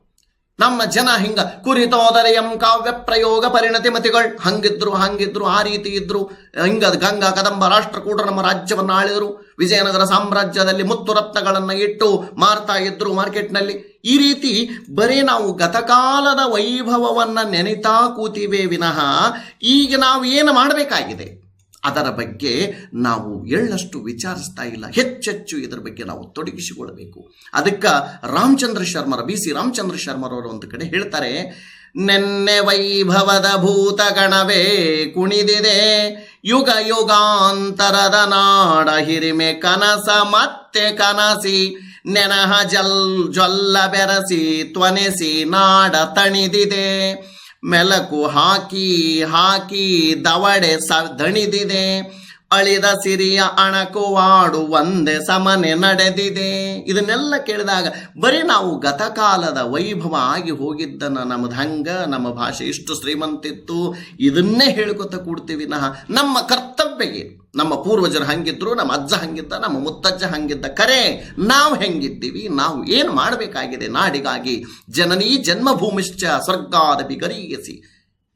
ನಮ್ಮ ಜನ ಹಿಂಗ ಕುರಿತೋದರೆಯಂ ಕಾವ್ಯ ಪ್ರಯೋಗ ಪರಿಣತಿ ಮತಿಗಳು ಹಂಗಿದ್ರು ಆ ರೀತಿ ಇದ್ರು, ಹಿಂಗ ಗಂಗಾ ಕದಂಬ ರಾಷ್ಟ್ರಕೂಟರು ನಮ್ಮ ರಾಜ್ಯವನ್ನು ಆಳಿದರು, ವಿಜಯನಗರ ಸಾಮ್ರಾಜ್ಯದಲ್ಲಿ ಮುತ್ತು ರತ್ನಗಳನ್ನು ಇಟ್ಟು ಮಾರ್ತಾ ಇದ್ರು ಮಾರ್ಕೆಟ್ನಲ್ಲಿ. ಈ ರೀತಿ ಬರೀ ನಾವು ಗತಕಾಲದ ವೈಭವವನ್ನು ನೆನೆತಾ ಕೂತೀವೇ ವಿನಃ ಈಗ ನಾವು ಏನು ಮಾಡಬೇಕಾಗಿದೆ ಅದರ ಬಗ್ಗೆ ನಾವು ಎಳ್ಳಷ್ಟು ವಿಚಾರಿಸ್ತಾ ಇಲ್ಲ. ಹೆಚ್ಚೆಚ್ಚು ಇದರ ಬಗ್ಗೆ ನಾವು ತೊಡಗಿಸಿಕೊಳ್ಳಬೇಕು. ಅದಕ್ಕೆ ರಾಮಚಂದ್ರ ಶರ್ಮರ, BC ರಾಮಚಂದ್ರ ಶರ್ಮರವರು ಒಂದು ಕಡೆ ಹೇಳ್ತಾರೆ, ನೆನ್ನೆ ವೈಭವದ ಭೂತಗಣವೇ ಕುಣಿದಿದೆ. ಯುಗ ಯುಗಾಂತರದ ನಾಡ ಹಿರಿಮೆ ಕನಸ ಮತ್ತೆ ಕನಸಿ ನೆನಹ ಜೊಲ್ಲ ಬೆರಸಿ ತ್ವನೆಸಿ ನಾಡ ತಣಿದಿದೆ. ಮೆಲಕು ಹಾಕಿ ಹಾಕಿ ದವಡೆ ದಣಿದಿದೆ. ಅಳಿದ ಸಿರಿಯ ಅಣಕುವಾಡು ಒಂದೇ ಸಮನೆ ನಡೆದಿದೆ. ಇದನ್ನೆಲ್ಲ ಕೇಳಿದಾಗ ಬರೀ ನಾವು ಗತಕಾಲದ ವೈಭವ ಆಗಿ ಹೋಗಿದ್ದನ್ನು ನಮ್ಮದು ಹಂಗ, ನಮ್ಮ ಭಾಷೆ ಇಷ್ಟು ಶ್ರೀಮಂತಿತ್ತು ಇದನ್ನೇ ಹೇಳ್ಕೊತ ಕೂಡ್ತೀವಿ. ನಮ್ಮ ಕರ್ತವ್ಯ ಏನು? ನಮ್ಮ ಪೂರ್ವಜರು ಹಂಗಿದ್ರು, ನಮ್ಮ ಅಜ್ಜ ಹಂಗಿದ್ದ, ನಮ್ಮ ಮುತ್ತಜ್ಜ ಹಂಗಿದ್ದ. ಕರೆ ನಾವು ಹೆಂಗಿದ್ದೀವಿ? ನಾವು ಏನು ಮಾಡಬೇಕಾಗಿದೆ ನಾಡಿಗಾಗಿ? ಜನನೀ ಜನ್ಮಭೂಮಿಶ್ಚ ಸ್ವರ್ಗಾದ ಬಿಗರೀಯಸಿ.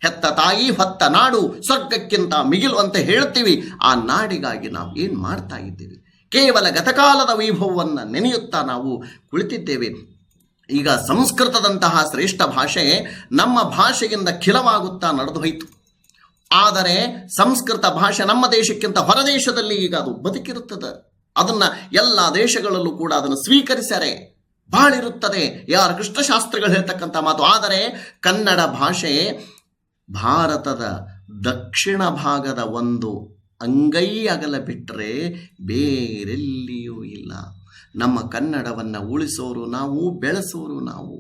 ಹೆತ್ತ ತಾಯಿ ಹೊತ್ತ ನಾಡು ಸ್ವರ್ಗಕ್ಕಿಂತ ಮಿಗಿಲು ಅಂತ ಹೇಳ್ತೀವಿ. ಆ ನಾಡಿಗಾಗಿ ನಾವು ಏನು ಮಾಡ್ತಾ ಇದ್ದೀವಿ? ಕೇವಲ ಗತಕಾಲದ ವೈಭವವನ್ನು ನೆನೆಯುತ್ತಾ ನಾವು ಕುಳಿತಿದ್ದೇವೆ. ಈಗ ಸಂಸ್ಕೃತದಂತಹ ಶ್ರೇಷ್ಠ ಭಾಷೆ ನಮ್ಮ ಭಾಷೆಯಿಂದ ಖಿಲವಾಗುತ್ತಾ ನಡೆದು ಹೋಯಿತು. ಆದರೆ ಸಂಸ್ಕೃತ ಭಾಷೆ ನಮ್ಮ ದೇಶಕ್ಕಿಂತ ಹೊರದೇಶದಲ್ಲಿ ಈಗ ಅದು ಬದುಕಿರುತ್ತದೆ. ಅದನ್ನು ಎಲ್ಲ ದೇಶಗಳಲ್ಲೂ ಕೂಡ ಅದನ್ನು ಸ್ವೀಕರಿಸರೆ ಬಾಳಿರುತ್ತದೆ. ಯಾರು ಕೃಷ್ಣಶಾಸ್ತ್ರಿಗಳು ಹೇಳ್ತಕ್ಕಂಥ ಮಾತು. ಆದರೆ ಕನ್ನಡ ಭಾಷೆ ಭಾರತದ ದಕ್ಷಿಣ ಭಾಗದ ಒಂದು ಅಂಗೈ ಅಗಲ ಬಿಟ್ಟರೆ ಬೇರೆಲ್ಲಿಯೂ ಇಲ್ಲ. ನಮ್ಮ ಕನ್ನಡವನ್ನು ಉಳಿಸೋರು ನಾವು, ಬೆಳೆಸೋರು ನಾವು.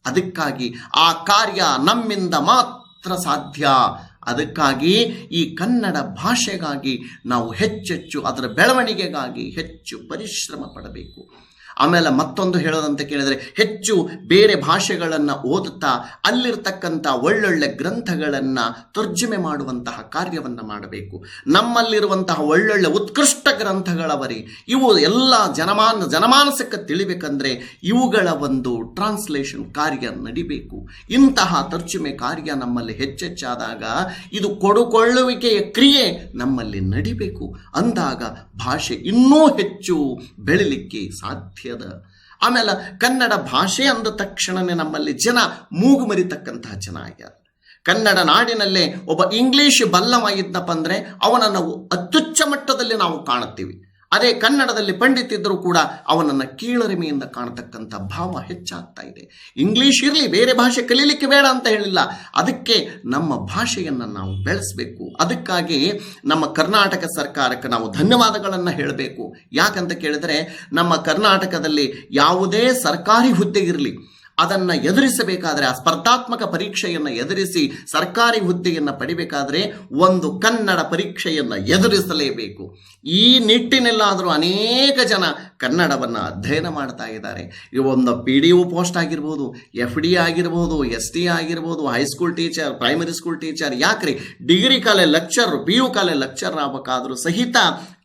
ಅದಕ್ಕಾಗಿ ಆ ಕಾರ್ಯ ನಮ್ಮಿಂದ ಮಾತ್ರ ಸಾಧ್ಯ. ಅದಕ್ಕಾಗಿ ಈ ಕನ್ನಡ ಭಾಷೆಗಾಗಿ ನಾವು ಹೆಚ್ಚೆಚ್ಚು ಅದರ ಬೆಳವಣಿಗೆಗಾಗಿ ಹೆಚ್ಚು ಪರಿಶ್ರಮ ಪಡಬೇಕು. ಆಮೇಲೆ ಮತ್ತೊಂದು ಹೇಳೋದಂತ ಕೇಳಿದರೆ, ಹೆಚ್ಚು ಬೇರೆ ಭಾಷೆಗಳನ್ನು ಓದುತ್ತಾ ಅಲ್ಲಿರ್ತಕ್ಕಂಥ ಒಳ್ಳೊಳ್ಳೆ ಗ್ರಂಥಗಳನ್ನು ತರ್ಜುಮೆ ಮಾಡುವಂತಹ ಕಾರ್ಯವನ್ನು ಮಾಡಬೇಕು. ನಮ್ಮಲ್ಲಿರುವಂತಹ ಒಳ್ಳೊಳ್ಳೆ ಉತ್ಕೃಷ್ಟ ಗ್ರಂಥಗಳವರಿ ಇವು ಎಲ್ಲ ಜನಮಾನಸಕ್ಕೆ ತಿಳಿಬೇಕಂದ್ರೆ ಇವುಗಳ ಒಂದು ಟ್ರಾನ್ಸ್ಲೇಷನ್ ಕಾರ್ಯ ನಡಿಬೇಕು. ಇಂತಹ ತರ್ಜುಮೆ ಕಾರ್ಯ ನಮ್ಮಲ್ಲಿ ಹೆಚ್ಚೆಚ್ಚಾದಾಗ ಇದು ಕೊಡುಕೊಳ್ಳುವಿಕೆಯ ಕ್ರಿಯೆ ನಮ್ಮಲ್ಲಿ ನಡಿಬೇಕು. ಅಂದಾಗ ಭಾಷೆ ಇನ್ನೂ ಹೆಚ್ಚು ಬೆಳಿಲಿಕ್ಕೆ ಸಾಧ್ಯ. ಆಮೇಲೆ ಕನ್ನಡ ಭಾಷೆ ಅಂದ ತಕ್ಷಣವೇ ನಮ್ಮಲ್ಲಿ ಜನ ಮೂಗು ಮರಿತಕ್ಕಂತಹ ಜನ ಆಗ್ಯಾರ. ಕನ್ನಡ ನಾಡಿನಲ್ಲೇ ಒಬ್ಬ ಇಂಗ್ಲಿಷ್ ಬಲ್ಲವ ಇದ್ದಪ್ಪ ಅಂದರೆ ಅವನನ್ನು ಅತ್ಯುಚ್ಚ ಮಟ್ಟದಲ್ಲಿ ನಾವು ಕಾಣುತ್ತೀವಿ. ಅದೇ ಕನ್ನಡದಲ್ಲಿ ಪಂಡಿತಿದ್ದರೂ ಕೂಡ ಅವನನ್ನು ಕೀಳರಿಮೆಯಿಂದ ಕಾಣತಕ್ಕಂಥ ಭಾವ ಹೆಚ್ಚಾಗ್ತಾ ಇದೆ. ಇಂಗ್ಲಿಷ್ ಇರಲಿ, ಬೇರೆ ಭಾಷೆ ಕಲೀಲಿಕ್ಕೆ ಬೇಡ ಅಂತ ಹೇಳಿಲ್ಲ. ಅದಕ್ಕೆ ನಮ್ಮ ಭಾಷೆಯನ್ನು ನಾವು ಬೆಳೆಸಬೇಕು. ಅದಕ್ಕಾಗಿ ನಮ್ಮ ಕರ್ನಾಟಕ ಸರ್ಕಾರಕ್ಕೆ ನಾವು ಧನ್ಯವಾದಗಳನ್ನು ಹೇಳಬೇಕು. ಯಾಕಂತ ಕೇಳಿದರೆ, ನಮ್ಮ ಕರ್ನಾಟಕದಲ್ಲಿ ಯಾವುದೇ ಸರ್ಕಾರಿ ಹುದ್ದೆ ಇರಲಿ ಅದನ್ನು ಎದುರಿಸಬೇಕಾದರೆ, ಆ ಸ್ಪರ್ಧಾತ್ಮಕ ಪರೀಕ್ಷೆಯನ್ನು ಎದುರಿಸಿ ಸರ್ಕಾರಿ ಹುದ್ದೆಯನ್ನು ಪಡಿಬೇಕಾದರೆ ಒಂದು ಕನ್ನಡ ಪರೀಕ್ಷೆಯನ್ನು ಎದುರಿಸಲೇಬೇಕು. ಈ ನಿಟ್ಟಿನಲ್ಲಾದರೂ ಅನೇಕ ಜನ ಕನ್ನಡವನ್ನು ಅಧ್ಯಯನ ಮಾಡ್ತಾ ಇದ್ದಾರೆ. ಒಂದು PDO ಪೋಸ್ಟ್ ಆಗಿರ್ಬೋದು, FD ಆಗಿರ್ಬೋದು, ST ಆಗಿರ್ಬೋದು, high school teacher, primary school teacher, ಯಾಕ್ರಿ degree college lecture, PU college lecture ಆಗಬೇಕಾದ್ರೂ ಸಹಿತ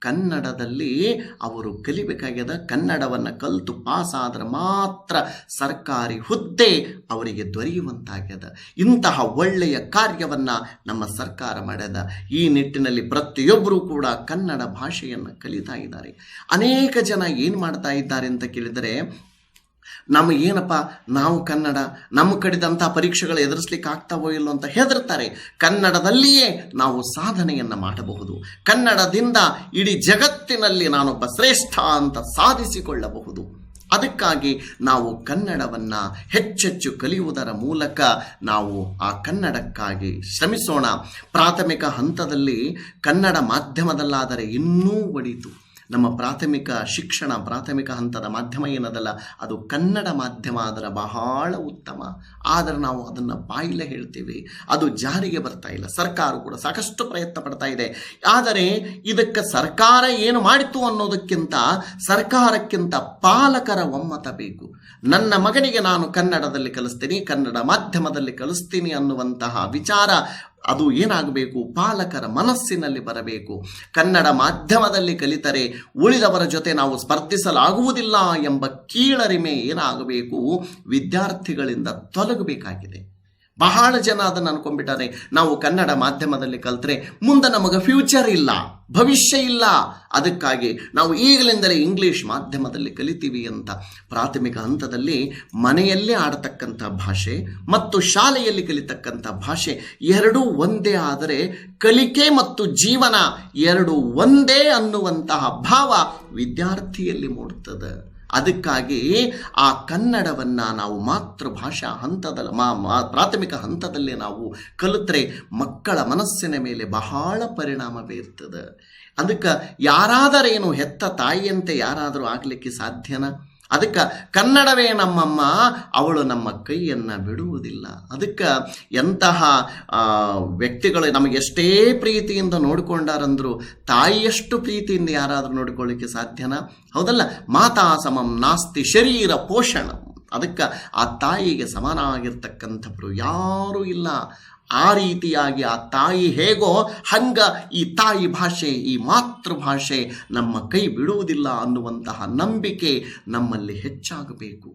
ಕನ್ನಡದಲ್ಲಿ ಅವರು ಕಲಿಬೇಕಾಗ್ಯದ. ಕನ್ನಡವನ್ನು ಕಲಿತು ಪಾಸ್ ಆದ್ರೆ ಮಾತ್ರ ಸರ್ಕಾರಿ ಹುದ್ದೆ ಅವರಿಗೆ ದೊರೆಯುವಂತಾಗ್ಯದ. ಇಂತಹ ಒಳ್ಳೆಯ ಕಾರ್ಯವನ್ನು ನಮ್ಮ ಸರ್ಕಾರ ಮಾಡ್ಯದ. ಈ ನಿಟ್ಟಿನಲ್ಲಿ ಪ್ರತಿಯೊಬ್ಬರೂ ಕೂಡ ಕನ್ನಡ ಭಾಷೆಯನ್ನು ಕಲಿತಾ ಇದ್ದಾರೆ. ಅನೇಕ ಜನ ಏನು ಮಾಡ್ತಾ ಇದ್ದಾರೆ ಅಂತ ಕೇಳಿದರೆ, ನಮಗೇನಪ್ಪ, ನಾವು ಕನ್ನಡ, ನಮ್ಮ ಕಡೆದಂಥ ಪರೀಕ್ಷೆಗಳು ಎದುರಿಸ್ಲಿಕ್ಕೆ ಆಗ್ತಾವೋ ಇಲ್ಲೋ ಅಂತ ಹೆದರ್ತಾರೆ. ಕನ್ನಡದಲ್ಲಿಯೇ ನಾವು ಸಾಧನೆಯನ್ನು ಮಾಡಬಹುದು. ಕನ್ನಡದಿಂದ ಇಡೀ ಜಗತ್ತಿನಲ್ಲಿ ನಾನೊಬ್ಬ ಶ್ರೇಷ್ಠ ಅಂತ ಸಾಧಿಸಿಕೊಳ್ಳಬಹುದು. ಅದಕ್ಕಾಗಿ ನಾವು ಕನ್ನಡವನ್ನು ಹೆಚ್ಚೆಚ್ಚು ಕಲಿಯುವುದರ ಮೂಲಕ ನಾವು ಆ ಕನ್ನಡಕ್ಕಾಗಿ ಶ್ರಮಿಸೋಣ. ಪ್ರಾಥಮಿಕ ಹಂತದಲ್ಲಿ ಕನ್ನಡ ಮಾಧ್ಯಮದಲ್ಲಾದರೆ ಇನ್ನೂ ಒಳಿತು. ನಮ್ಮ ಪ್ರಾಥಮಿಕ ಶಿಕ್ಷಣ, ಪ್ರಾಥಮಿಕ ಹಂತದ ಮಾಧ್ಯಮ ಏನದಲ್ಲ, ಅದು ಕನ್ನಡ ಮಾಧ್ಯಮ ಆದರೆ ಬಹಳ ಉತ್ತಮ. ಆದರೆ ನಾವು ಅದನ್ನು ಬಾಯಿಲೆ ಹೇಳ್ತೀವಿ, ಅದು ಜಾರಿಗೆ ಬರ್ತಾ ಇಲ್ಲ. ಸರ್ಕಾರ ಕೂಡ ಸಾಕಷ್ಟು ಪ್ರಯತ್ನ ಪಡ್ತಾ ಇದೆ. ಆದರೆ ಇದಕ್ಕೆ ಸರ್ಕಾರ ಏನು ಮಾಡಿತು ಅನ್ನೋದಕ್ಕಿಂತ ಸರ್ಕಾರಕ್ಕಿಂತ ಪಾಲಕರ ಒಮ್ಮತ ಬೇಕು. ನನ್ನ ಮಗನಿಗೆ ನಾನು ಕನ್ನಡದಲ್ಲಿ ಕಲಿಸ್ತೀನಿ, ಕನ್ನಡ ಮಾಧ್ಯಮದಲ್ಲಿ ಕಲಿಸ್ತೀನಿ ಅನ್ನುವಂತಹ ವಿಚಾರ ಅದು ಏನಾಗಬೇಕು, ಪಾಲಕರ ಮನಸ್ಸಿನಲ್ಲಿ ಬರಬೇಕು. ಕನ್ನಡ ಮಾಧ್ಯಮದಲ್ಲಿ ಕಲಿತರೆ ಉಳಿದವರ ಜೊತೆ ನಾವು ಸ್ಪರ್ಧಿಸಲಾಗುವುದಿಲ್ಲ ಎಂಬ ಕೀಳರಿಮೆ ಏನಾಗಬೇಕು, ವಿದ್ಯಾರ್ಥಿಗಳಿಂದ ತೊಲಗಬೇಕಾಗಿದೆ. ಬಹಳ ಜನ ಅದನ್ನು ಅನ್ಕೊಂಡ್ಬಿಟ್ಟಾರೆ, ನಾವು ಕನ್ನಡ ಮಾಧ್ಯಮದಲ್ಲಿ ಕಲಿತ್ರೆ ಮುಂದೆ ನಮಗೆ ಫ್ಯೂಚರ್ ಇಲ್ಲ, ಭವಿಷ್ಯ ಇಲ್ಲ, ಅದಕ್ಕಾಗಿ ನಾವು ಈಗಲಿಂದಲೇ ಇಂಗ್ಲೀಷ್ ಮಾಧ್ಯಮದಲ್ಲಿ ಕಲಿತೀವಿ ಅಂತ. ಪ್ರಾಥಮಿಕ ಹಂತದಲ್ಲಿ ಮನೆಯಲ್ಲೇ ಆಡತಕ್ಕಂಥ ಭಾಷೆ ಮತ್ತು ಶಾಲೆಯಲ್ಲಿ ಕಲಿತಕ್ಕಂಥ ಭಾಷೆ ಎರಡೂ ಒಂದೇ ಆದರೆ ಕಲಿಕೆ ಮತ್ತು ಜೀವನ ಎರಡೂ ಒಂದೇ ಅನ್ನುವಂತಹ ಭಾವ ವಿದ್ಯಾರ್ಥಿಯಲ್ಲಿ ಮೂಡುತ್ತದೆ. ಅದಕ್ಕಾಗಿ ಆ ಕನ್ನಡವನ್ನು ನಾವು ಮಾತೃಭಾಷಾ ಹಂತದಲ್ಲಿ ಪ್ರಾಥಮಿಕ ಹಂತದಲ್ಲಿ ನಾವು ಕಲಿತ್ರೆ ಮಕ್ಕಳ ಮನಸ್ಸಿನ ಮೇಲೆ ಬಹಳ ಪರಿಣಾಮ ಬೀರ್ತದೆ. ಅದಕ್ಕೆ ಯಾರಾದರೇನು ಹೆತ್ತ ತಾಯಿಯಂತೆ ಯಾರಾದರೂ ಆಗಲಿಕ್ಕೆ ಸಾಧ್ಯನಾ? ಅದಕ್ಕೆ ಕನ್ನಡವೇ ನಮ್ಮಮ್ಮ, ಅವಳು ನಮ್ಮ ಕೈಯನ್ನು ಬಿಡುವುದಿಲ್ಲ. ಅದಕ್ಕೆ ಎಂತಹ ವ್ಯಕ್ತಿಗಳು ನಮಗೆಷ್ಟೇ ಪ್ರೀತಿಯಿಂದ ನೋಡಿಕೊಂಡಾರಂದ್ರು ತಾಯಿಯಷ್ಟು ಪ್ರೀತಿಯಿಂದ ಯಾರಾದರೂ ನೋಡಿಕೊಳ್ಳಿಕ್ಕೆ ಸಾಧ್ಯನಾ? ಹೌದಲ್ಲ? ಮಾತಾ ಸಮಂ ನಾಸ್ತಿ ಶರೀರ ಪೋಷಣ. ಅದಕ್ಕೆ ಆ ತಾಯಿಗೆ ಸಮಾನವಾಗಿರ್ತಕ್ಕಂಥವ್ರು ಯಾರೂ ಇಲ್ಲ. ಆ ರೀತಿಯಾಗಿ ಆ ತಾಯಿ ಹೇಗೋ ಹಂಗ ಈ ತಾಯಿ ಭಾಷೆ, ಈ ಮಾತೃಭಾಷೆ ನಮ್ಮ ಕೈ ಬಿಡುವುದಿಲ್ಲ ಅನ್ನುವಂತಹ ನಂಬಿಕೆ ನಮ್ಮಲ್ಲಿ ಹೆಚ್ಚಾಗಬೇಕು.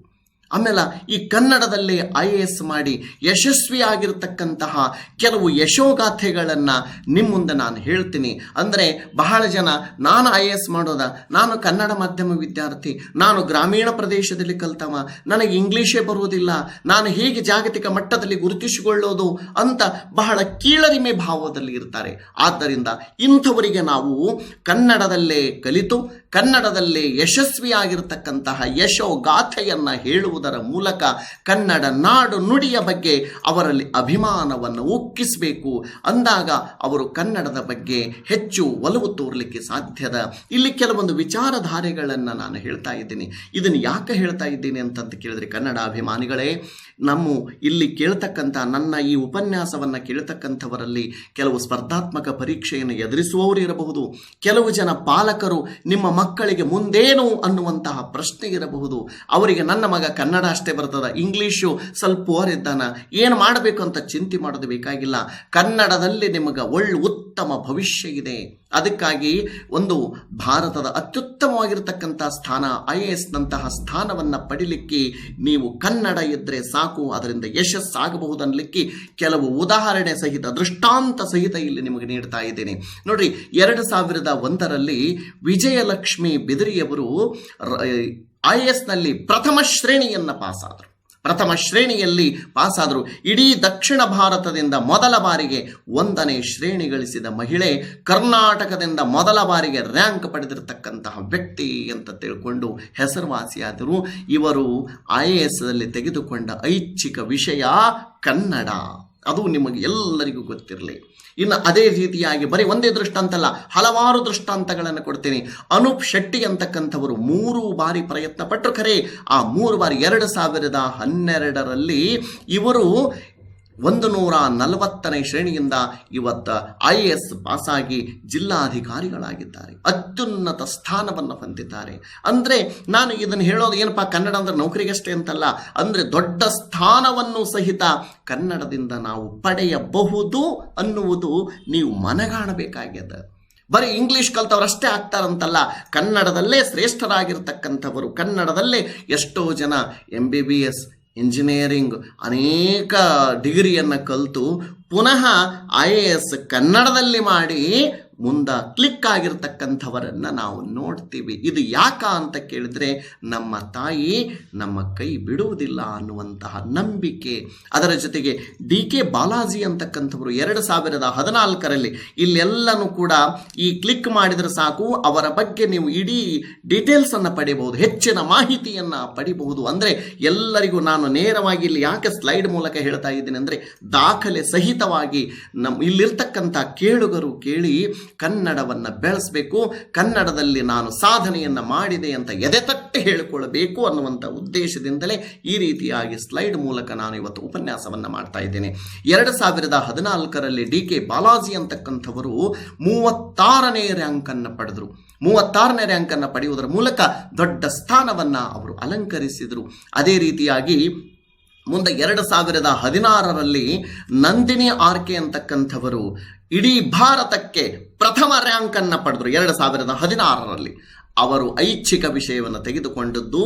ಆಮೇಲೆ ಈ ಕನ್ನಡದಲ್ಲೇ IAS ಮಾಡಿ ಯಶಸ್ವಿಯಾಗಿರ್ತಕ್ಕಂತಹ ಕೆಲವು ಯಶೋಗಾಥೆಗಳನ್ನು ನಿಮ್ಮ ಮುಂದೆ ನಾನು ಹೇಳ್ತೀನಿ. ಅಂದರೆ ಬಹಳ ಜನ ನಾನು IAS ಮಾಡೋದ, ನಾನು ಕನ್ನಡ ಮಾಧ್ಯಮ ವಿದ್ಯಾರ್ಥಿ, ನಾನು ಗ್ರಾಮೀಣ ಪ್ರದೇಶದಲ್ಲಿ ಕಲ್ತವ, ನನಗೆ ಇಂಗ್ಲೀಷೇ ಬರುವುದಿಲ್ಲ, ನಾನು ಹೇಗೆ ಜಾಗತಿಕ ಮಟ್ಟದಲ್ಲಿ ಗುರುತಿಸಿಕೊಳ್ಳೋದು ಅಂತ ಬಹಳ ಕೀಳರಿಮೆ ಭಾವದಲ್ಲಿ ಇರ್ತಾರೆ. ಆದ್ದರಿಂದ ಇಂಥವರಿಗೆ ನಾವು ಕನ್ನಡದಲ್ಲೇ ಕಲಿತು ಕನ್ನಡದಲ್ಲೇ ಯಶಸ್ವಿಯಾಗಿರ್ತಕ್ಕಂತಹ ಯಶೋಗಾಥೆಯನ್ನು ಹೇಳುವುದರ ಮೂಲಕ ಕನ್ನಡ ನಾಡು ನುಡಿಯ ಬಗ್ಗೆ ಅವರಲ್ಲಿ ಅಭಿಮಾನವನ್ನು ಉಕ್ಕಿಸಬೇಕು. ಅಂದಾಗ ಅವರು ಕನ್ನಡದ ಬಗ್ಗೆ ಹೆಚ್ಚು ಒಲವು ತೋರಲಿಕ್ಕೆ ಸಾಧ್ಯದ. ಇಲ್ಲಿ ಕೆಲವೊಂದು ವಿಚಾರಧಾರೆಗಳನ್ನು ನಾನು ಹೇಳ್ತಾ ಇದ್ದೀನಿ. ಇದನ್ನು ಯಾಕೆ ಹೇಳ್ತಾ ಇದ್ದೀನಿ ಅಂತಂತ ಕೇಳಿದ್ರೆ, ಕನ್ನಡ ಅಭಿಮಾನಿಗಳೇ, ನಮ್ಮ ಇಲ್ಲಿ ಕೇಳ್ತಕ್ಕಂಥ ನನ್ನ ಈ ಉಪನ್ಯಾಸವನ್ನು ಕೇಳ್ತಕ್ಕಂಥವರಲ್ಲಿ ಕೆಲವು ಸ್ಪರ್ಧಾತ್ಮಕ ಪರೀಕ್ಷೆಯನ್ನು ಎದುರಿಸುವವರು ಇರಬಹುದು. ಕೆಲವು ಜನ ಪಾಲಕರು ನಿಮ್ಮ ಮಕ್ಕಳಿಗೆ ಮುಂದೇನು ಅನ್ನುವಂತಹ ಪ್ರಶ್ನೆ ಇರಬಹುದು. ಅವರಿಗೆ ನನ್ನ ಮಗ ಕನ್ನಡ ಅಷ್ಟೇ ಬರ್ತದ, ಇಂಗ್ಲೀಷು ಸ್ವಲ್ಪ ಪುವರ್ ಇದ್ದಾನ, ಏನು ಮಾಡಬೇಕು ಅಂತ ಚಿಂತೆ ಮಾಡೋದು ಬೇಕಾಗಿಲ್ಲ. ಕನ್ನಡದಲ್ಲಿ ನಿಮಗೆ ಉತ್ತಮ ಭವಿಷ್ಯ ಇದೆ. ಅದಕ್ಕಾಗಿ ಒಂದು ಭಾರತದ ಅತ್ಯುತ್ತಮವಾಗಿರ್ತಕ್ಕಂಥ ಸ್ಥಾನ IAS ನಂತಹ ಸ್ಥಾನವನ್ನು ಪಡಿಲಿಕ್ಕೆ ನೀವು ಕನ್ನಡ ಇದ್ದರೆ ಸಾಕು, ಅದರಿಂದ ಯಶಸ್ಸಾಗಬಹುದು ಅನ್ನಲಿಕ್ಕೆ ಕೆಲವು ಉದಾಹರಣೆ ಸಹಿತ, ದೃಷ್ಟಾಂತ ಸಹಿತ ಇಲ್ಲಿ ನಿಮಗೆ ನೀಡ್ತಾ ಇದ್ದೇನೆ. ನೋಡ್ರಿ, 2001ರಲ್ಲಿ ವಿಜಯಲಕ್ಷ್ಮಿ ಬಿದರಿಯವರು IASನಲ್ಲಿ ಪ್ರಥಮ ಶ್ರೇಣಿಯನ್ನು ಪಾಸಾದರು. ಪ್ರಥಮ ಶ್ರೇಣಿಯಲ್ಲಿ ಪಾಸಾದರು. ಇಡೀ ದಕ್ಷಿಣ ಭಾರತದಿಂದ ಮೊದಲ ಬಾರಿಗೆ 1ನೇ ಶ್ರೇಣಿ ಗಳಿಸಿದ ಮಹಿಳೆ, ಕರ್ನಾಟಕದಿಂದ ಮೊದಲ ಬಾರಿಗೆ ರ್ಯಾಂಕ್ ಪಡೆದಿರತಕ್ಕಂತಹ ವ್ಯಕ್ತಿ ಅಂತ ತಿಳ್ಕೊಂಡು ಹೆಸರುವಾಸಿಯಾದರು. ಇವರು IASದಲ್ಲಿ ತೆಗೆದುಕೊಂಡ ಐಚ್ಛಿಕ ವಿಷಯ ಕನ್ನಡ. ಅದು ನಿಮಗೆ ಎಲ್ಲರಿಗೂ ಗೊತ್ತಿರಲಿ. ಇನ್ನು ಅದೇ ರೀತಿಯಾಗಿ ಬರೀ ಒಂದೇ ದೃಷ್ಟಾಂತ ಅಲ್ಲ, ಹಲವಾರು ದೃಷ್ಟಾಂತಗಳನ್ನು ಕೊಡ್ತೀನಿ. ಅನೂಪ್ ಶೆಟ್ಟಿ ಅಂತಕ್ಕಂಥವರು 3 ಬಾರಿ ಪ್ರಯತ್ನ ಪಟ್ಟರು. ಖರೆ ಆ 3 ಬಾರಿ 2012ರಲ್ಲಿ ಇವರು 140ನೇ ಶ್ರೇಣಿಯಿಂದ ಇವತ್ತು IAS ಪಾಸಾಗಿ ಜಿಲ್ಲಾಧಿಕಾರಿಗಳಾಗಿದ್ದಾರೆ. ಅತ್ಯುನ್ನತ ಸ್ಥಾನವನ್ನು ಹೊಂದಿದ್ದಾರೆ. ಅಂದರೆ ನಾನು ಇದನ್ನು ಹೇಳೋದು ಏನಪ್ಪ, ಕನ್ನಡ ಅಂದರೆ ನೌಕರಿಗಷ್ಟೇ ಅಂತಲ್ಲ, ಅಂದರೆ ದೊಡ್ಡ ಸ್ಥಾನವನ್ನು ಸಹಿತ ಕನ್ನಡದಿಂದ ನಾವು ಪಡೆಯಬಹುದು ಅನ್ನುವುದು ನೀವು ಮನಗಾಣಬೇಕಾಗ್ಯದ. ಬರೀ ಇಂಗ್ಲೀಷ್ ಕಲ್ತವರಷ್ಟೇ ಆಗ್ತಾರಂತಲ್ಲ, ಕನ್ನಡದಲ್ಲೇ ಶ್ರೇಷ್ಠರಾಗಿರ್ತಕ್ಕಂಥವರು, ಕನ್ನಡದಲ್ಲೇ ಎಷ್ಟೋ ಜನ MBBS, ಇಂಜಿನಿಯರಿಂಗ್ ಅನೇಕ ಡಿಗ್ರಿಯನ್ನು ಕಲಿತು ಪುನಃ IAS ಕನ್ನಡದಲ್ಲಿ ಮಾಡಿ ಮುಂದೆ ಕ್ಲಿಕ್ ಆಗಿರ್ತಕ್ಕಂಥವರನ್ನು ನಾವು ನೋಡ್ತೀವಿ. ಇದು ಯಾಕ ಅಂತ ಕೇಳಿದ್ರೆ, ನಮ್ಮ ತಾಯಿ ನಮ್ಮ ಕೈ ಬಿಡುವುದಿಲ್ಲ ಅನ್ನುವಂತಹ ನಂಬಿಕೆ. ಅದರ ಜೊತೆಗೆ DK ಬಾಲಾಜಿ ಅಂತಕ್ಕಂಥವರು 2014ರಲ್ಲಿ ಇಲ್ಲೆಲ್ಲನೂ ಕೂಡ ಈ ಕ್ಲಿಕ್ ಮಾಡಿದರೆ ಸಾಕು, ಅವರ ಬಗ್ಗೆ ನೀವು ಇಡೀ ಡೀಟೇಲ್ಸನ್ನು ಪಡೆಯಬಹುದು, ಹೆಚ್ಚಿನ ಮಾಹಿತಿಯನ್ನು ಪಡಿಬಹುದು. ಅಂದರೆ ಎಲ್ಲರಿಗೂ ನಾನು ನೇರವಾಗಿ ಇಲ್ಲಿ ಯಾಕೆ ಸ್ಲೈಡ್ ಮೂಲಕ ಹೇಳ್ತಾ ಇದ್ದೀನಿ ಅಂದರೆ, ದಾಖಲೆ ಸಹಿತವಾಗಿ ಇಲ್ಲಿರ್ತಕ್ಕಂಥ ಕೇಳುಗರು ಕೇಳಿ ಕನ್ನಡವನ್ನು ಬೆಳೆಸಬೇಕು, ಕನ್ನಡದಲ್ಲಿ ನಾನು ಸಾಧನೆಯನ್ನು ಮಾಡಿದೆ ಅಂತ ಎದೆತಟ್ಟಿ ಹೇಳಿಕೊಳ್ಳಬೇಕು ಅನ್ನುವಂಥ ಉದ್ದೇಶದಿಂದಲೇ ಈ ರೀತಿಯಾಗಿ ಸ್ಲೈಡ್ ಮೂಲಕ ನಾನು ಇವತ್ತು ಉಪನ್ಯಾಸವನ್ನು ಮಾಡ್ತಾ ಇದ್ದೇನೆ. 2014ರಲ್ಲಿ DK ಬಾಲಾಜಿ ಅಂತಕ್ಕಂಥವರು 36ನೇ ರ್ಯಾಂಕನ್ನು ಪಡೆದರು. 36ನೇ ರ್ಯಾಂಕನ್ನು ಪಡೆಯುವುದರ ಮೂಲಕ ದೊಡ್ಡ ಸ್ಥಾನವನ್ನು ಅವರು ಅಲಂಕರಿಸಿದರು. ಅದೇ ರೀತಿಯಾಗಿ ಮುಂದೆ 2016ರಲ್ಲಿ ನಂದಿನಿ RK ಅಂತಕ್ಕಂಥವರು ಇಡೀ ಭಾರತಕ್ಕೆ ಪ್ರಥಮ ರ್ಯಾಂಕನ್ನು ಪಡೆದರು. 2016ರಲ್ಲಿ ಅವರು ಐಚ್ಛಿಕ ವಿಷಯವನ್ನು ತೆಗೆದುಕೊಂಡದ್ದು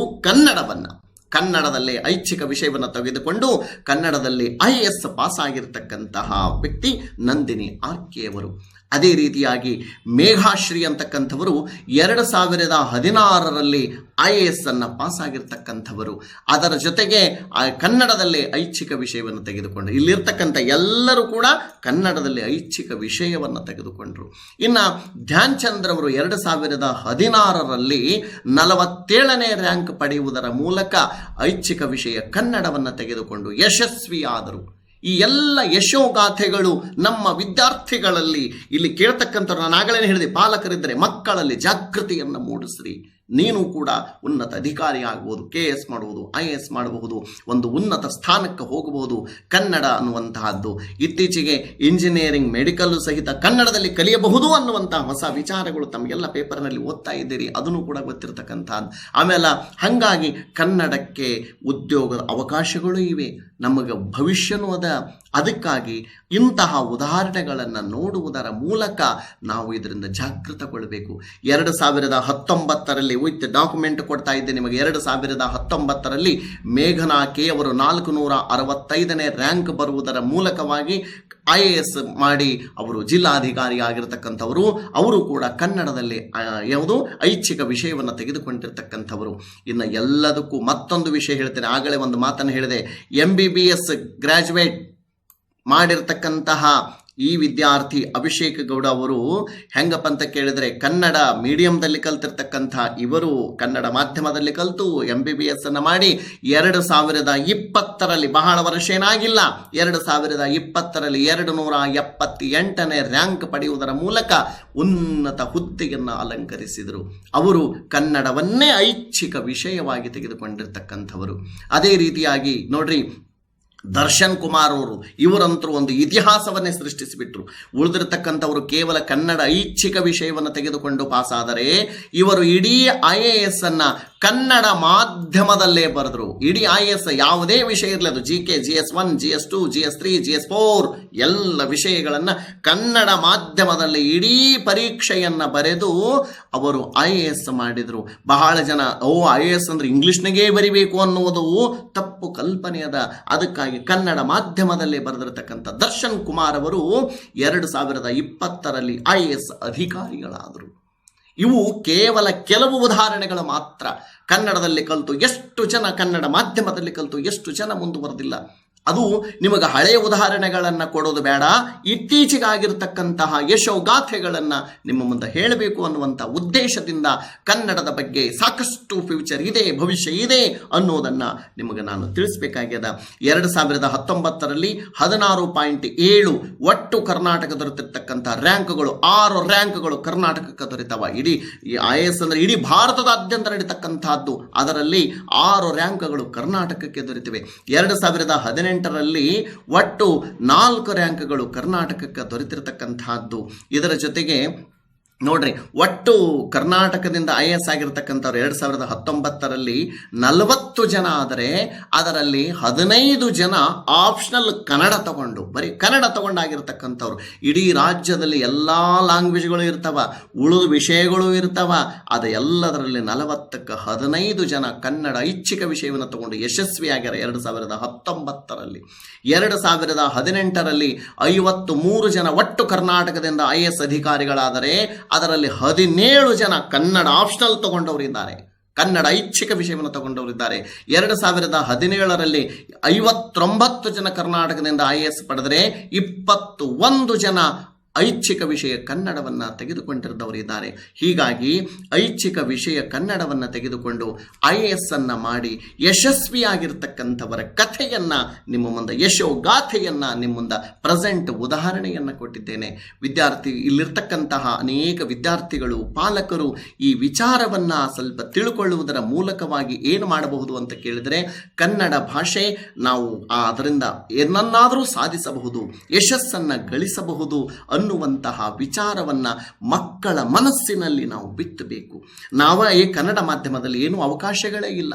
ಕನ್ನಡದಲ್ಲೇ ಐಚ್ಛಿಕ ವಿಷಯವನ್ನು ತೆಗೆದುಕೊಂಡು ಕನ್ನಡದಲ್ಲಿ IAS ಪಾಸಾಗಿರ್ತಕ್ಕಂತಹ ವ್ಯಕ್ತಿ ನಂದಿನಿ RK ಅವರು. ಅದೇ ರೀತಿಯಾಗಿ ಮೇಘಾಶ್ರೀ ಅಂತಕ್ಕಂಥವರು 2016ರಲ್ಲಿ IAS ಅನ್ನು ಪಾಸಾಗಿರ್ತಕ್ಕಂಥವರು. ಅದರ ಜೊತೆಗೆ ಕನ್ನಡದಲ್ಲೇ ಐಚ್ಛಿಕ ವಿಷಯವನ್ನು ತೆಗೆದುಕೊಂಡರು. ಇಲ್ಲಿರ್ತಕ್ಕಂಥ ಎಲ್ಲರೂ ಕೂಡ ಕನ್ನಡದಲ್ಲಿ ಐಚ್ಛಿಕ ವಿಷಯವನ್ನು ತೆಗೆದುಕೊಂಡರು. ಇನ್ನು ಧ್ಯಾನ್ ಚಂದ್ರ ಅವರು 2016ರಲ್ಲಿ 47ನೇ ರ್ಯಾಂಕ್ ಪಡೆಯುವುದರ ಮೂಲಕ ಐಚ್ಛಿಕ ವಿಷಯ ಕನ್ನಡವನ್ನು ತೆಗೆದುಕೊಂಡು ಯಶಸ್ವಿಯಾದರು. ಈ ಎಲ್ಲ ಯಶೋಗಾಥೆಗಳು ನಮ್ಮ ವಿದ್ಯಾರ್ಥಿಗಳಲ್ಲಿ ಇಲ್ಲಿ ಕೇಳ್ತಕ್ಕಂಥವ್ರು, ನಾನು ಆಗಲೇ ಹೇಳಿದೆ, ಪಾಲಕರಿದ್ದರೆ ಮಕ್ಕಳಲ್ಲಿ ಜಾಗೃತಿಯನ್ನು ಮೂಡಿಸ್ರಿ. ನೀನು ಕೂಡ ಉನ್ನತ ಅಧಿಕಾರಿ ಆಗಬಹುದು, KS ಮಾಡುವುದು, IAS ಮಾಡಬಹುದು, ಒಂದು ಉನ್ನತ ಸ್ಥಾನಕ್ಕೆ ಹೋಗಬಹುದು. ಕನ್ನಡ ಅನ್ನುವಂತಹದ್ದು ಇತ್ತೀಚೆಗೆ ಇಂಜಿನಿಯರಿಂಗ್, ಮೆಡಿಕಲ್ ಸಹಿತ ಕನ್ನಡದಲ್ಲಿ ಕಲಿಯಬಹುದು ಅನ್ನುವಂತಹ ಹೊಸ ವಿಚಾರಗಳು ತಮಗೆಲ್ಲ ಪೇಪರ್ನಲ್ಲಿ ಓದ್ತಾ ಇದ್ದೀರಿ, ಅದನ್ನು ಕೂಡ ಗೊತ್ತಿರತಕ್ಕಂಥದ್ದು. ಆಮೇಲೆ ಹಾಗಾಗಿ ಕನ್ನಡಕ್ಕೆ ಉದ್ಯೋಗದ ಅವಕಾಶಗಳು ಇವೆ, ನಮಗೆ ಭವಿಷ್ಯನೂ ಅದ. ಅದಕ್ಕಾಗಿ ಇಂತಹ ಉದಾಹರಣೆಗಳನ್ನು ನೋಡುವುದರ ಮೂಲಕ ನಾವು ಇದರಿಂದ ಜಾಗೃತಗೊಳ್ಳಬೇಕು. 2019ರಲ್ಲಿ ವಿತ್ ಡಾಕ್ಯುಮೆಂಟ್ ಕೊಡ್ತಾ ಇದ್ದೆ ನಿಮಗೆ. 2019ರಲ್ಲಿ ಮೇಘನಾ ಕೆ ಅವರು 465ನೇ ರ್ಯಾಂಕ್ ಬರುವುದರ ಮೂಲಕವಾಗಿ IAS ಮಾಡಿ ಅವರು ಜಿಲ್ಲಾಧಿಕಾರಿ ಆಗಿರತಕ್ಕಂಥವರು. ಅವರು ಕೂಡ ಕನ್ನಡದಲ್ಲಿ ಯಾವುದು ಐಚ್ಛಿಕ ವಿಷಯವನ್ನು ತೆಗೆದುಕೊಂಡಿರ್ತಕ್ಕಂಥವರು. ಇನ್ನು ಎಲ್ಲದಕ್ಕೂ ಮತ್ತೊಂದು ವಿಷಯ ಹೇಳ್ತೇನೆ. ಆಗಲೇ ಒಂದು ಮಾತನ್ನು ಹೇಳಿದೆ, MBBS ಗ್ರ್ಯಾಜುಯೇಟ್ ಮಾಡಿರ್ತಕ್ಕಂತಹ ಈ ವಿದ್ಯಾರ್ಥಿ ಅಭಿಷೇಕ್ ಗೌಡ ಅವರು ಹೆಂಗಪ್ಪ ಅಂತ ಕೇಳಿದರೆ, ಕನ್ನಡ ಮೀಡಿಯಂದಲ್ಲಿ ಕಲ್ತಿರ್ತಕ್ಕಂಥ ಇವರು ಕನ್ನಡ ಮಾಧ್ಯಮದಲ್ಲಿ ಕಲಿತು MBBS ಅನ್ನು ಮಾಡಿ 2020ರಲ್ಲಿ, ಬಹಳ ವರ್ಷ ಏನಾಗಿಲ್ಲ, 2020ರಲ್ಲಿ 278ನೇ ರ್ಯಾಂಕ್ ಪಡೆಯುವುದರ ಮೂಲಕ ಉನ್ನತ ಹುದ್ದೆಯನ್ನು ಅಲಂಕರಿಸಿದರು. ಅವರು ಕನ್ನಡವನ್ನೇ ಐಚ್ಛಿಕ ವಿಷಯವಾಗಿ ತೆಗೆದುಕೊಂಡಿರ್ತಕ್ಕಂಥವರು. ಅದೇ ರೀತಿಯಾಗಿ ನೋಡ್ರಿ, ದರ್ಶನ್ ಕುಮಾರ್ ಅವರು, ಇವರಂತರೂ ಒಂದು ಇತಿಹಾಸವನ್ನೇ ಸೃಷ್ಟಿಸಿಬಿಟ್ರು. ಉಳಿದಿರತಕ್ಕಂಥವರು ಕೇವಲ ಕನ್ನಡ ಐಚ್ಛಿಕ ವಿಷಯವನ್ನು ತೆಗೆದುಕೊಂಡು ಪಾಸಾದರೆ, ಇವರು ಇಡೀ IAS ಅನ್ನು ಕನ್ನಡ ಮಾಧ್ಯಮದಲ್ಲೇ ಬರೆದರು. ಇಡೀ IAS ಯಾವುದೇ ವಿಷಯ ಇರಲಿ, ಅದು GK, GS1, GS2, GS3, GS4 ಎಲ್ಲ ವಿಷಯಗಳನ್ನು ಕನ್ನಡ ಮಾಧ್ಯಮದಲ್ಲಿ ಇಡೀ ಪರೀಕ್ಷೆಯನ್ನು ಬರೆದು ಅವರು IAS ಮಾಡಿದರು. ಬಹಳ ಜನ IAS ಅಂದರೆ ಇಂಗ್ಲಿಷ್ನಾಗೇ ಬರಿಬೇಕು ಅನ್ನುವುದು ತಪ್ಪು ಕಲ್ಪನೆಯದ. ಅದಕ್ಕಾಗಿ ಕನ್ನಡ ಮಾಧ್ಯಮದಲ್ಲೇ ಬರೆದಿರತಕ್ಕಂಥ ದರ್ಶನ್ ಕುಮಾರ್ ಅವರು 2020ರಲ್ಲಿ IAS ಅಧಿಕಾರಿಗಳಾದರು. ಇವು ಕೇವಲ ಕೆಲವು ಉದಾಹರಣೆಗಳು ಮಾತ್ರ. ಕನ್ನಡದಲ್ಲಿ ಕಲಿತು ಎಷ್ಟು ಜನ, ಕನ್ನಡ ಮಾಧ್ಯಮದಲ್ಲಿ ಕಲಿತು ಎಷ್ಟು ಜನ ಮುಂದುವರೆದಿಲ್ಲ. ಅದು ನಿಮಗೆ ಹಳೆಯ ಉದಾಹರಣೆಗಳನ್ನು ಕೊಡೋದು ಬೇಡ, ಇತ್ತೀಚೆಗಾಗಿರ್ತಕ್ಕಂತಹ ಯಶೋಗಾಥೆಗಳನ್ನು ನಿಮ್ಮ ಮುಂದೆ ಹೇಳಬೇಕು ಅನ್ನುವಂಥ ಉದ್ದೇಶದಿಂದ ಕನ್ನಡದ ಬಗ್ಗೆ ಸಾಕಷ್ಟು ಫ್ಯೂಚರ್ ಇದೆ, ಭವಿಷ್ಯ ಇದೆ ಅನ್ನೋದನ್ನು ನಿಮಗೆ ನಾನು ತಿಳಿಸ್ಬೇಕಾಗ್ಯದ. 2019ರಲ್ಲಿ 16.7 ಒಟ್ಟು ಕರ್ನಾಟಕ ದೊರೆತಿರ್ತಕ್ಕಂಥ ರ್ಯಾಂಕ್ಗಳು, 6 ರ್ಯಾಂಕ್ಗಳು ಕರ್ನಾಟಕಕ್ಕೆ ದೊರೆತವ. ಇಡೀ IAS ಅಂದರೆ ಇಡೀ ಭಾರತದಾದ್ಯಂತ ನಡೀತಕ್ಕಂಥದ್ದು, ಅದರಲ್ಲಿ 6 ರ್ಯಾಂಕ್ಗಳು ಕರ್ನಾಟಕಕ್ಕೆ ದೊರೆತಿವೆ. 2018ರಲ್ಲಿ ಒಟ್ಟು 4 ರ್ಯಾಂಕ್ಗಳು ಕರ್ನಾಟಕಕ್ಕೆ ದೊರೆತಿರತಕ್ಕಂತಹದ್ದು. ಇದರ ಜೊತೆಗೆ ನೋಡ್ರಿ, ಒಟ್ಟು ಕರ್ನಾಟಕದಿಂದ IAS ಆಗಿರ್ತಕ್ಕಂಥವ್ರು 2019ರಲ್ಲಿ 40 ಜನ ಆದರೆ ಅದರಲ್ಲಿ 15 ಜನ ಆಪ್ಷನಲ್ ಕನ್ನಡ ತಗೊಂಡು, ಬರೀ ಕನ್ನಡ ತಗೊಂಡಾಗಿರ್ತಕ್ಕಂಥವ್ರು. ಇಡೀ ರಾಜ್ಯದಲ್ಲಿ ಎಲ್ಲ ಲ್ಯಾಂಗ್ವೇಜ್ಗಳು ಇರ್ತವ, ಉಳಿದ ವಿಷಯಗಳು ಇರ್ತವ, ಅದು ಎಲ್ಲದರಲ್ಲಿ 40ಕ್ಕೆ 15 ಜನ ಕನ್ನಡ ಐಚ್ಛಿಕ ವಿಷಯವನ್ನು ತಗೊಂಡು ಯಶಸ್ವಿಯಾಗ್ಯಾರ 2019ರಲ್ಲಿ. 2018ರಲ್ಲಿ 53 ಜನ ಒಟ್ಟು ಕರ್ನಾಟಕದಿಂದ IAS ಅಧಿಕಾರಿಗಳಾದರೆ ಅದರಲ್ಲಿ 17 ಜನ ಕನ್ನಡ ಆಪ್ಷನಲ್ ತಗೊಂಡವರಿದ್ದಾರೆ, ಕನ್ನಡ ಐಚ್ಛಿಕ ವಿಷಯವನ್ನು ತಗೊಂಡವರಿದ್ದಾರೆ. 2017ರಲ್ಲಿ 59 ಜನ ಕರ್ನಾಟಕದಿಂದ IAS ಪಡೆದರೆ 21 ಜನ ಐಚ್ಛಿಕ ವಿಷಯ ಕನ್ನಡವನ್ನು ತೆಗೆದುಕೊಂಡಿದ್ದವರಿದ್ದಾರೆ. ಹೀಗಾಗಿ ಐಚ್ಛಿಕ ವಿಷಯ ಕನ್ನಡವನ್ನು ತೆಗೆದುಕೊಂಡು IAS ಅನ್ನು ಮಾಡಿ ಯಶಸ್ವಿಯಾಗಿರ್ತಕ್ಕಂಥವರ ಕಥೆಯನ್ನು ನಿಮ್ಮ ಮುಂದೆ, ಯಶೋಗಾಥೆಯನ್ನು ನಿಮ್ಮ ಮುಂದೆ ಪ್ರೆಸೆಂಟ್ ಉದಾಹರಣೆಯನ್ನು ಕೊಟ್ಟಿದ್ದೇನೆ. ಇಲ್ಲಿರ್ತಕ್ಕಂತಹ ಅನೇಕ ವಿದ್ಯಾರ್ಥಿಗಳು, ಪಾಲಕರು ಈ ವಿಚಾರವನ್ನು ಸ್ವಲ್ಪ ತಿಳ್ಕೊಳ್ಳುವುದರ ಮೂಲಕವಾಗಿ ಏನು ಮಾಡಬಹುದು ಅಂತ ಕೇಳಿದರೆ, ಕನ್ನಡ ಭಾಷೆ ನಾವು ಅದರಿಂದ ಏನನ್ನಾದರೂ ಸಾಧಿಸಬಹುದು, ಯಶಸ್ಸನ್ನು ಗಳಿಸಬಹುದು ಅನ್ನುವಂತಹ ವಿಚಾರವನ್ನು ಮಕ್ಕಳ ಮನಸ್ಸಿನಲ್ಲಿ ನಾವು ಬಿತ್ತಬೇಕು. ನಾವೇ ಕನ್ನಡ ಮಾಧ್ಯಮದಲ್ಲಿ ಏನೂ ಅವಕಾಶಗಳೇ ಇಲ್ಲ,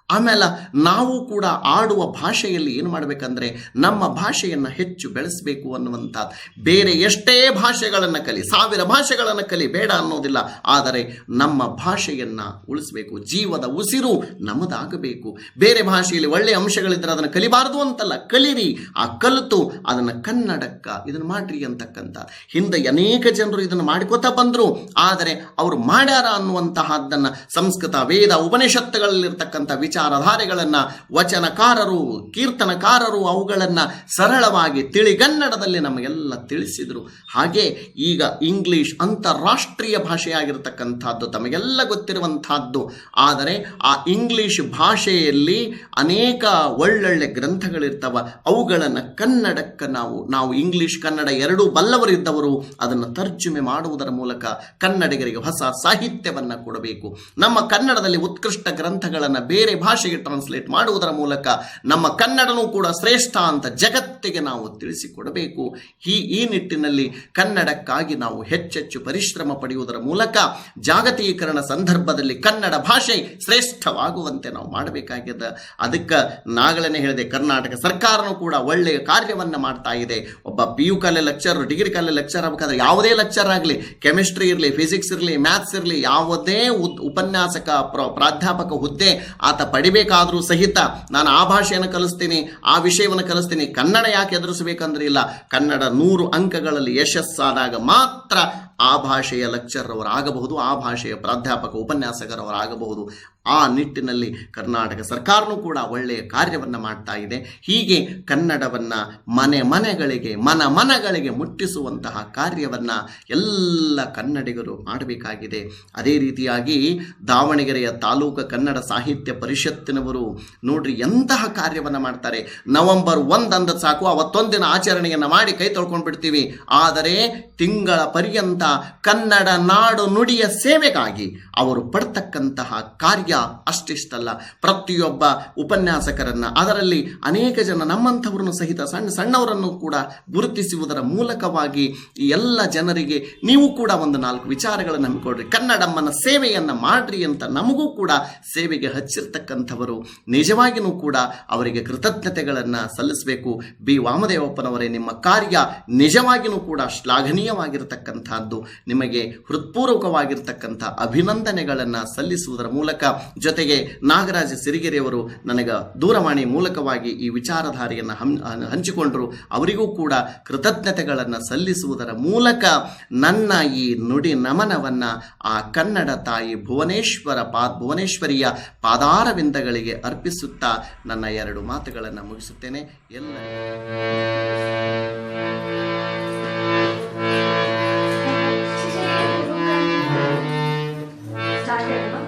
ಆಮೇಲೆ ನಾವು ಕೂಡ ಆಡುವ ಭಾಷೆಯಲ್ಲಿ ಏನು ಮಾಡಬೇಕಂದ್ರೆ ನಮ್ಮ ಭಾಷೆಯನ್ನು ಹೆಚ್ಚು ಬೆಳೆಸಬೇಕು ಅನ್ನುವಂಥದ್ದು. ಬೇರೆ ಎಷ್ಟೇ ಭಾಷೆಗಳನ್ನು ಕಲಿ, 1000 ಭಾಷೆಗಳನ್ನು ಕಲಿ, ಬೇಡ ಅನ್ನೋದಿಲ್ಲ. ಆದರೆ ನಮ್ಮ ಭಾಷೆಯನ್ನು ಉಳಿಸಬೇಕು. ಜೀವದ ಉಸಿರು ನಮ್ಮದಾಗಬೇಕು. ಬೇರೆ ಭಾಷೆಯಲ್ಲಿ ಒಳ್ಳೆಯ ಅಂಶಗಳಿದ್ದರೆ ಅದನ್ನು ಕಲಿಬಾರದು ಅಂತಲ್ಲ, ಕಲಿರಿ. ಆ ಕಲಿತು ಅದನ್ನು ಕನ್ನಡಕ್ಕೆ ಇದನ್ನು ಮಾಡ್ರಿ ಅಂತಕ್ಕಂಥ. ಹಿಂದೆ ಅನೇಕ ಜನರು ಇದನ್ನು ಮಾಡಿಕೋತಾ ಬಂದರು. ಆದರೆ ಅವರು ಮಾಡ್ಯಾರ ಅನ್ನುವಂತಹದ್ದನ್ನು ಸಂಸ್ಕೃತ ವೇದ ಉಪನಿಷತ್ತುಗಳಲ್ಲಿರ್ತಕ್ಕಂಥ ವಿಚಾರಧಾರೆಗಳನ್ನು ವಚನಕಾರರು, ಕೀರ್ತನಕಾರರು ಅವುಗಳನ್ನು ಸರಳವಾಗಿ ತಿಳಿಗನ್ನಡದಲ್ಲಿ ನಮಗೆಲ್ಲ ತಿಳಿಸಿದರು. ಹಾಗೆ ಈಗ ಇಂಗ್ಲಿಷ್ ಅಂತಾರಾಷ್ಟ್ರೀಯ ಭಾಷೆಯಾಗಿರ್ತಕ್ಕಂಥದ್ದು ತಮಗೆಲ್ಲ ಗೊತ್ತಿರುವಂತಹದ್ದು. ಆದರೆ ಆ ಇಂಗ್ಲಿಷ್ ಭಾಷೆಯಲ್ಲಿ ಅನೇಕ ಒಳ್ಳೊಳ್ಳೆ ಗ್ರಂಥಗಳಿರ್ತವ. ಅವುಗಳನ್ನು ಕನ್ನಡಕ್ಕೆ ನಾವು ಇಂಗ್ಲಿಷ್ ಕನ್ನಡ ಎರಡೂ ಬಲ್ಲವರಿದ್ದವರು ಅದನ್ನು ತರ್ಜುಮೆ ಮಾಡುವುದರ ಮೂಲಕ ಕನ್ನಡಿಗರಿಗೆ ಹೊಸ ಸಾಹಿತ್ಯವನ್ನು ಕೊಡಬೇಕು. ನಮ್ಮ ಕನ್ನಡದಲ್ಲಿ ಉತ್ಕೃಷ್ಟ ಗ್ರಂಥಗಳನ್ನು ಬೇರೆ ಭಾಷೆಗೆ ಟ್ರಾನ್ಸ್ಲೇಟ್ ಮಾಡುವುದರ ಮೂಲಕ ನಮ್ಮ ಕನ್ನಡನೂ ಕೂಡ ಶ್ರೇಷ್ಠ ಅಂತ ಜಗತ್ತಿಗೆ ನಾವು ತಿಳಿಸಿಕೊಡಬೇಕು. ಈ ನಿಟ್ಟಿನಲ್ಲಿ ಕನ್ನಡಕ್ಕಾಗಿ ನಾವು ಹೆಚ್ಚೆಚ್ಚು ಪರಿಶ್ರಮ ಪಡೆಯುವುದರ ಮೂಲಕ ಜಾಗತೀಕರಣ ಸಂದರ್ಭದಲ್ಲಿ ಕನ್ನಡ ಭಾಷೆ ಶ್ರೇಷ್ಠವಾಗುವಂತೆ ನಾವು ಮಾಡಬೇಕಾಗಿದೆ. ಅದಕ್ಕೆ ನಾಗಳೇ ಹೇಳಿದೆ, ಕರ್ನಾಟಕ ಸರ್ಕಾರನೂ ಕೂಡ ಒಳ್ಳೆಯ ಕಾರ್ಯವನ್ನು ಮಾಡ್ತಾ ಇದೆ. ಒಬ್ಬ PU college lecture, degree college lecture ಆಗಬೇಕಾದ್ರೆ ಯಾವುದೇ ಲೆಕ್ಚರ್ ಆಗಲಿ, ಕೆಮಿಸ್ಟ್ರಿ ಇರಲಿ, ಫಿಸಿಕ್ಸ್ ಇರಲಿ, ಮ್ಯಾಥ್ಸ್ ಇರಲಿ, ಯಾವುದೇ ಉಪನ್ಯಾಸಕ ಪ್ರಾಧ್ಯಾಪಕ ಹುದ್ದೆ ಆತ ಪಡಿಬೇಕಾದರೂ ಸಹಿತ ನಾನು ಆ ಭಾಷೆಯನ್ನು ಕಲಿಸ್ತೀನಿ, ಆ ವಿಷಯವನ್ನು ಕಲಿಸ್ತೀನಿ. ಕನ್ನಡ ಯಾಕೆ ಎದುರಿಸಬೇಕಂದ್ರೆ ಇಲ್ಲ, ಕನ್ನಡ 100 ಅಂಕಗಳಲ್ಲಿ ಯಶಸ್ಸಾದಾಗ ಮಾತ್ರ ಆ ಭಾಷೆಯ ಲೆಕ್ಚರವರಾಗಬಹುದು, ಆ ಭಾಷೆಯ ಪ್ರಾಧ್ಯಾಪಕ ಉಪನ್ಯಾಸಕರವರಾಗಬಹುದು. ಆ ನಿಟ್ಟಿನಲ್ಲಿ ಕರ್ನಾಟಕ ಸರ್ಕಾರನೂ ಕೂಡ ಒಳ್ಳೆಯ ಕಾರ್ಯವನ್ನು ಮಾಡ್ತಾ ಇದೆ. ಹೀಗೆ ಕನ್ನಡವನ್ನು ಮನಗಳಿಗೆ ಮುಟ್ಟಿಸುವಂತಹ ಕಾರ್ಯವನ್ನು ಎಲ್ಲ ಕನ್ನಡಿಗರು ಮಾಡಬೇಕಾಗಿದೆ. ಅದೇ ರೀತಿಯಾಗಿ ದಾವಣಗೆರೆಯ ತಾಲೂಕು ಕನ್ನಡ ಸಾಹಿತ್ಯ ಪರಿಷತ್ತಿನವರು ನೋಡ್ರಿ ಎಂತಹ ಕಾರ್ಯವನ್ನು ಮಾಡ್ತಾರೆ. ನವೆಂಬರ್ 1 ಅಂದ ಸಾಕು, ಅವತ್ತೊಂದಿನ ಆಚರಣೆಯನ್ನು ಮಾಡಿ ಕೈ ತೊಳ್ಕೊಂಡು ಬಿಡ್ತೀವಿ. ಆದರೆ ತಿಂಗಳ ಪರ್ಯಂತ ಕನ್ನಡ ನಾಡು ನುಡಿಯ ಸೇವೆಗಾಗಿ ಅವರು ಪಡ್ತಕ್ಕಂತಹ ಕಾರ್ಯ ಅಷ್ಟಿಷ್ಟಲ್ಲ. ಪ್ರತಿಯೊಬ್ಬ ಉಪನ್ಯಾಸಕರನ್ನು, ಅದರಲ್ಲಿ ಅನೇಕ ಜನ ನಮ್ಮಂಥವ್ರನ್ನು ಸಹಿತ ಸಣ್ಣವರನ್ನು ಕೂಡ ಗುರುತಿಸುವುದರ ಮೂಲಕವಾಗಿ ಈ ಎಲ್ಲ ಜನರಿಗೆ ನೀವು ಕೂಡ ಒಂದು 4 ವಿಚಾರಗಳನ್ನು ಹಮ್ಮಿಕೊಡ್ರಿ, ಕನ್ನಡಮ್ಮನ ಸೇವೆಯನ್ನು ಮಾಡ್ರಿ ಅಂತ ನಮಗೂ ಕೂಡ ಸೇವೆಗೆ ಹಚ್ಚಿರ್ತಕ್ಕಂಥವರು. ನಿಜವಾಗಿಯೂ ಕೂಡ ಅವರಿಗೆ ಕೃತಜ್ಞತೆಗಳನ್ನು ಸಲ್ಲಿಸಬೇಕು. ಬಿ ವಾಮದೇವಪ್ಪನವರೇ, ನಿಮ್ಮ ಕಾರ್ಯ ನಿಜವಾಗಿಯೂ ಕೂಡ ಶ್ಲಾಘನೀಯವಾಗಿರತಕ್ಕಂಥದ್ದು. ನಿಮಗೆ ಹೃತ್ಪೂರ್ವಕವಾಗಿರ್ತಕ್ಕಂಥ ಅಭಿನಂದನೆಗಳನ್ನು ಸಲ್ಲಿಸುವುದರ ಮೂಲಕ, ಜೊತೆಗೆ ನಾಗರಾಜ ಸಿರಿಗೆರೆಯವರು ನನಗೆ ದೂರವಾಣಿ ಮೂಲಕವಾಗಿ ಈ ವಿಚಾರಧಾರೆಯನ್ನು ಹಂಚಿಕೊಂಡರು. ಅವರಿಗೂ ಕೂಡ ಕೃತಜ್ಞತೆಗಳನ್ನು ಸಲ್ಲಿಸುವುದರ ಮೂಲಕ ನನ್ನ ಈ ನುಡಿ ನಮನವನ್ನು ಆ ಕನ್ನಡ ತಾಯಿ ಭುವನೇಶ್ವರಿಯ ಪಾದಾರವಿಂದಗಳಿಗೆ ಅರ್ಪಿಸುತ್ತಾ ನನ್ನ 2 ಮಾತುಗಳನ್ನು ಮುಗಿಸುತ್ತೇನೆ. ಎಲ್ಲ ಕನ್ನಡ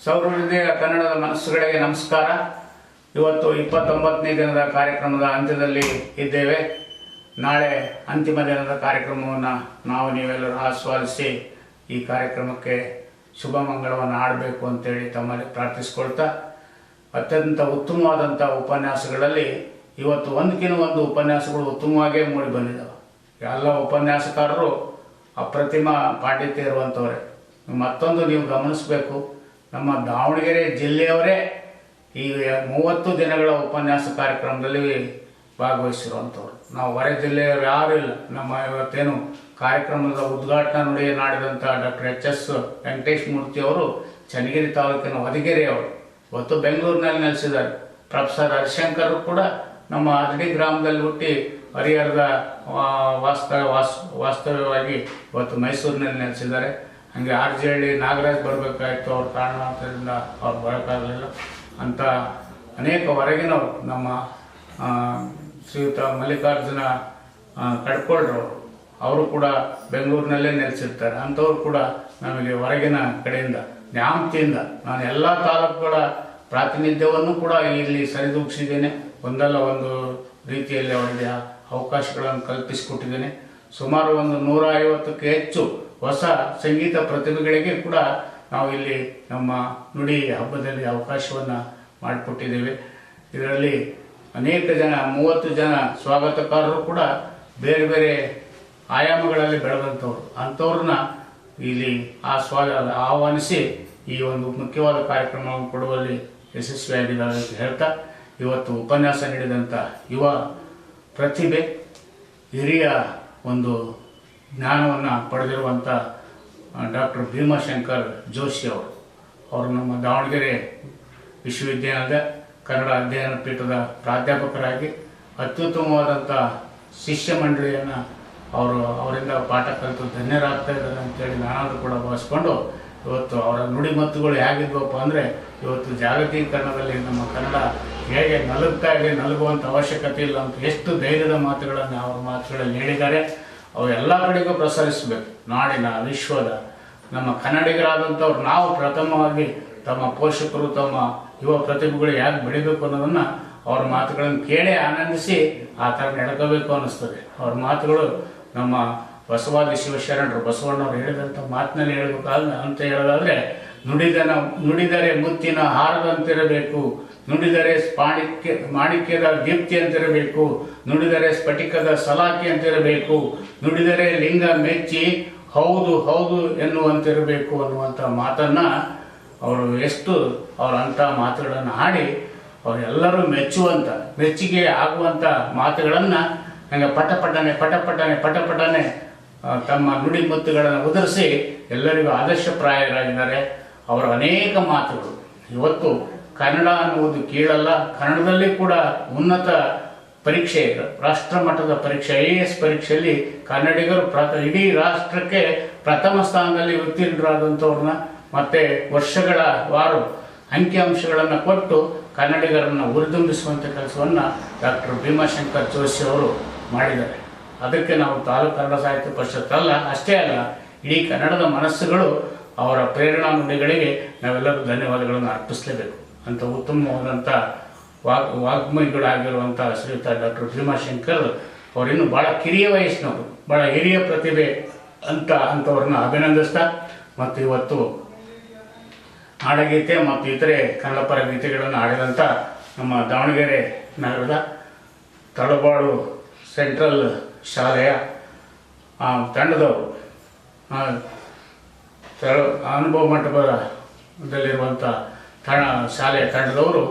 ಸೌರಹೃದಯ ಕನ್ನಡದ ಮನಸ್ಸುಗಳಿಗೆ ನಮಸ್ಕಾರ. ಇವತ್ತು 29ನೇ ದಿನದ ಕಾರ್ಯಕ್ರಮದ ಅಂತ್ಯದಲ್ಲಿ ಇದ್ದೇವೆ. ನಾಳೆ ಅಂತಿಮ ದಿನದ ಕಾರ್ಯಕ್ರಮವನ್ನು ನಾವು ನೀವೆಲ್ಲರೂ ಆಸ್ವಾದಿಸಿ ಈ ಕಾರ್ಯಕ್ರಮಕ್ಕೆ ಶುಭ ಮಂಗಳವನ್ನು ಆಡಬೇಕು ಅಂತೇಳಿ ತಮ್ಮಲ್ಲಿ ಪ್ರಾರ್ಥಿಸ್ಕೊಳ್ತಾ, ಅತ್ಯಂತ ಉತ್ತಮವಾದಂಥ ಉಪನ್ಯಾಸಗಳಲ್ಲಿ ಇವತ್ತು ಒಂದಕ್ಕಿಂತ ಒಂದು ಉಪನ್ಯಾಸಗಳು ಉತ್ತಮವಾಗೇ ಮೂಡಿ ಬಂದಿದ್ದಾವೆ. ಎಲ್ಲ ಉಪನ್ಯಾಸಕಾರರು ಅಪ್ರತಿಮ ಪಾಂಡಿತ್ಯ ಇರುವಂಥವ್ರೆ. ಮತ್ತೊಂದು ನೀವು ಗಮನಿಸಬೇಕು, ನಮ್ಮ ದಾವಣಗೆರೆ ಜಿಲ್ಲೆಯವರೇ ಈ 30 ದಿನಗಳ ಉಪನ್ಯಾಸ ಕಾರ್ಯಕ್ರಮದಲ್ಲಿ ಭಾಗವಹಿಸಿರುವಂಥವ್ರು. ನಾವು ಹೊರ ಜಿಲ್ಲೆಯವರು ಯಾರೂ ಇಲ್ಲ. ನಮ್ಮ ಇವತ್ತೇನು ಕಾರ್ಯಕ್ರಮದ ಉದ್ಘಾಟನಾ ನುಡಿಯನ್ನಾಡಿದಂಥ ಡಾಕ್ಟರ್ ಎಚ್.ಎಸ್. ವೆಂಕಟೇಶ್ ಮೂರ್ತಿ ಅವರು ಚನ್ನಗಿರಿ ತಾಲೂಕಿನ ಹೊದಿಗೆರೆಯವರು, ಇವತ್ತು ಬೆಂಗಳೂರಿನಲ್ಲಿ ನೆಲೆಸಿದ್ದಾರೆ. ಪ್ರೊಫೆಸರ್ ಹರಿಶಂಕರ್ ಕೂಡ ನಮ್ಮ ಅರಡಿ ಗ್ರಾಮದಲ್ಲಿ ಹುಟ್ಟಿ ಹರಿಹರದ ವಾಸ್ತವ್ಯವಾಗಿ ಇವತ್ತು ಮೈಸೂರಿನಲ್ಲಿ ನೆಲೆಸಿದ್ದಾರೆ. ಹಾಗೆ ಆರ್ಜಿಹಳ್ಳಿ ನಾಗರಾಜ್ ಬರಬೇಕಾಯಿತು, ಅವ್ರ ಕಾರಣದಿಂದ ಅವ್ರು ಬರೋಕ್ಕಾಗಲಿಲ್ಲ. ಅಂತ ಅನೇಕ ಹೊರಗಿನವರು, ನಮ್ಮ ಶ್ರೀಯುತ ಮಲ್ಲಿಕಾರ್ಜುನ ಕಡ್ಕೊಳ್ರವರು, ಅವರು ಕೂಡ ಬೆಂಗಳೂರಿನಲ್ಲೇ ನೆಲೆಸಿರ್ತಾರೆ. ಅಂಥವ್ರು ಕೂಡ ನಮಗೆ ಹೊರಗಿನ ಕಡೆಯಿಂದ ನ್ಯಾಮತಿಯಿಂದ ನಾನು ಎಲ್ಲ ತಾಲೂಕುಗಳ ಪ್ರಾತಿನಿಧ್ಯವನ್ನು ಕೂಡ ಇಲ್ಲಿ ಸರಿದೂಗಿಸಿದ್ದೇನೆ. ಒಂದಲ್ಲ ಒಂದು ರೀತಿಯಲ್ಲಿ ಅವರಿಗೆ ಅವಕಾಶಗಳನ್ನು ಕಲ್ಪಿಸಿಕೊಟ್ಟಿದ್ದೇನೆ. ಸುಮಾರು 150ಕ್ಕೂ ಹೆಚ್ಚು ಹೊಸ ಸಂಗೀತ ಪ್ರತಿಭೆಗಳಿಗೆ ಕೂಡ ನಾವು ಇಲ್ಲಿ ನಮ್ಮ ನುಡಿ ಹಬ್ಬದಲ್ಲಿ ಅವಕಾಶವನ್ನು ಮಾಡಿಕೊಟ್ಟಿದ್ದೇವೆ. ಇದರಲ್ಲಿ ಅನೇಕ ಜನ 30 ಜನ ಸ್ವಾಗತಕಾರರು ಕೂಡ ಬೇರೆ ಬೇರೆ ಆಯಾಮಗಳಲ್ಲಿ ಬೆಳೆದಂಥವ್ರು. ಅಂಥವ್ರನ್ನ ಇಲ್ಲಿ ಆಹ್ವಾನಿಸಿ ಈ ಒಂದು ಮುಖ್ಯವಾದ ಕಾರ್ಯಕ್ರಮವನ್ನು ಕೊಡುವಲ್ಲಿ ಯಶಸ್ವಿಯಾಗಿದ್ದಾರೆ ಅಂತ ಹೇಳ್ತಾ, ಇವತ್ತು ಉಪನ್ಯಾಸ ನೀಡಿದಂಥ ಯುವ ಪ್ರತಿಭೆ, ಹಿರಿಯ ಒಂದು ಜ್ಞಾನವನ್ನು ಪಡೆದಿರುವಂಥ ಡಾಕ್ಟರ್ ಭೀಮಾಶಂಕರ್ ಜೋಶಿ ಅವರು ನಮ್ಮ ದಾವಣಗೆರೆ ವಿಶ್ವವಿದ್ಯಾಲಯದ ಕನ್ನಡ ಅಧ್ಯಯನ ಪೀಠದ ಪ್ರಾಧ್ಯಾಪಕರಾಗಿ ಅತ್ಯುತ್ತಮವಾದಂಥ ಶಿಷ್ಯ ಮಂಡಳಿಯನ್ನು ಅವರಿಂದ ಪಾಠ ಕಲಿತು ಧನ್ಯರಾಗ್ತಾ ಇದ್ದಾರೆ ಅಂತೇಳಿ ನಾನಾದರೂ ಕೂಡ ಭಾವಿಸ್ಕೊಂಡು, ಇವತ್ತು ಅವರ ನುಡಿಮತ್ತುಗಳು ಹೇಗಿದ್ವಪ್ಪ ಅಂದರೆ, ಇವತ್ತು ಜಾಗತೀಕರಣದಲ್ಲಿ ನಮ್ಮ ಕನ್ನಡ ಹೇಗೆ ನಲುಗ್ತಾ ಇದೆ, ನಲುಗುವಂಥ ಅವಶ್ಯಕತೆ ಇಲ್ಲ ಅಂತ ಎಷ್ಟು ಧೈರ್ಯದ ಮಾತುಗಳನ್ನು ಅವರ ಮಾತುಗಳಲ್ಲಿ ಹೇಳಿದ್ದಾರೆ. ಅವು ಎಲ್ಲ ಕಡೆಗೂ ಪ್ರಸರಿಸಬೇಕು. ನಾಡಿನ, ವಿಶ್ವದ, ನಮ್ಮ ಕನ್ನಡಿಗರಾದಂಥವ್ರು ನಾವು ಪ್ರಥಮವಾಗಿ ತಮ್ಮ ಪೋಷಕರು, ತಮ್ಮ ಯುವ ಪ್ರತಿಭೆಗಳು ಯಾಕೆ ಬೆಳಿಬೇಕು ಅನ್ನೋದನ್ನು ಅವ್ರ ಮಾತುಗಳನ್ನು ಕೇಳಿ ಆನಂದಿಸಿ ಆ ಥರ ನಡ್ಕೋಬೇಕು ಅನ್ನಿಸ್ತದೆ. ಅವ್ರ ಮಾತುಗಳು ನಮ್ಮ ಬಸವಾದಿ ಶಿವಶರಣರು ಬಸವಣ್ಣವ್ರು ಹೇಳಿದಂಥ ಮಾತಿನಲ್ಲಿ ಅಂತ ಹೇಳೋದಾದರೆ, ನುಡಿದರೆ ಮುತ್ತಿನ ಹಾರದಂತಿರಬೇಕು, ನುಡಿದರೆ ಮಾಣಿಕ್ಯದ ದೀಪ್ತಿ ಅಂತಿರಬೇಕು, ನುಡಿದರೆ ಸ್ಫಟಿಕದ ಸಲಾಕಿ ಅಂತಿರಬೇಕು, ನುಡಿದರೆ ಲಿಂಗ ಮೆಚ್ಚಿ ಹೌದು ಹೌದು ಎನ್ನುವಂತಿರಬೇಕು ಅನ್ನುವಂಥ ಮಾತನ್ನು ಅವರು ಅಂಥ ಮಾತುಗಳನ್ನು ಹಾಡಿ ಅವರೆಲ್ಲರೂ ಮೆಚ್ಚುಗೆ ಆಗುವಂಥ ಮಾತುಗಳನ್ನು ನನಗೆ ಪಟಪಟನೆ ತಮ್ಮ ನುಡಿ ಮುತ್ತುಗಳನ್ನು ಉದುರಿಸಿ ಎಲ್ಲರಿಗೂ ಆದರ್ಶಪ್ರಾಯರಾಗಿದ್ದಾರೆ. ಅವರ ಅನೇಕ ಮಾತುಗಳು ಇವತ್ತು ಕನ್ನಡ ಅನ್ನುವುದು ಕೀಳಲ್ಲ, ಕನ್ನಡದಲ್ಲಿ ಕೂಡ ಉನ್ನತ ಪರೀಕ್ಷೆ, ರಾಷ್ಟ್ರ ಮಟ್ಟದ ಪರೀಕ್ಷೆ, IAS ಪರೀಕ್ಷೆಯಲ್ಲಿ ಕನ್ನಡಿಗರು ಇಡೀ ರಾಷ್ಟ್ರಕ್ಕೆ ಪ್ರಥಮ ಸ್ಥಾನದಲ್ಲಿ ಉತ್ತೀರ್ಣರಾದಂಥವ್ರನ್ನ ಮತ್ತೆ ವರ್ಷಗಳ ಅಂಕಿಅಂಶಗಳನ್ನು ಕೊಟ್ಟು ಕನ್ನಡಿಗರನ್ನು ಹುರಿದುಂಬಿಸುವಂಥ ಕೆಲಸವನ್ನು ಡಾಕ್ಟರ್ ಭೀಮಾಶಂಕರ್ ಜೋಶಿ ಅವರು ಮಾಡಿದ್ದಾರೆ. ಅದಕ್ಕೆ ನಾವು ತಾಲೂಕು ಕನ್ನಡ ಸಾಹಿತ್ಯ ಪರಿಷತ್ ಅಷ್ಟೇ ಅಲ್ಲ, ಇಡೀ ಕನ್ನಡದ ಮನಸ್ಸುಗಳು ಅವರ ಪ್ರೇರಣಾ ನುಡಿಗಳಿಗೆ ನಾವೆಲ್ಲರೂ ಧನ್ಯವಾದಗಳನ್ನು ಅರ್ಪಿಸಲೇಬೇಕು. ಅಂತ ಉತ್ತಮವಾದಂಥ ವಾಗ್ಮಿಗಳಾಗಿರುವಂಥ ಶ್ರೀಯುತ ಡಾಕ್ಟರ್ ಭೀಮಾಶಂಕರ್ ಅವರಿನ್ನೂ ಭಾಳ ಕಿರಿಯ ವಯಸ್ಸಿನವರು, ಭಾಳ ಹಿರಿಯ ಪ್ರತಿಭೆ ಅಂಥವ್ರನ್ನ ಅಭಿನಂದಿಸ್ತಾ, ಮತ್ತು ಇವತ್ತು ನಾಡಗೀತೆ ಮತ್ತು ಇತರೆ ಕನ್ನಡ ಪರ ಗೀತೆಗಳನ್ನು ಆಡಿದಂಥ ನಮ್ಮ ದಾವಣಗೆರೆ ನಗರದ ತಳಬಾಳು ಸೆಂಟ್ರಲ್ ಶಾಲೆಯ ತಂಡದವರು, ಅನುಭವ ಮಂಟಪದಲ್ಲಿರುವಂಥ ಶಾಲೆಯ ತಂಡದವರು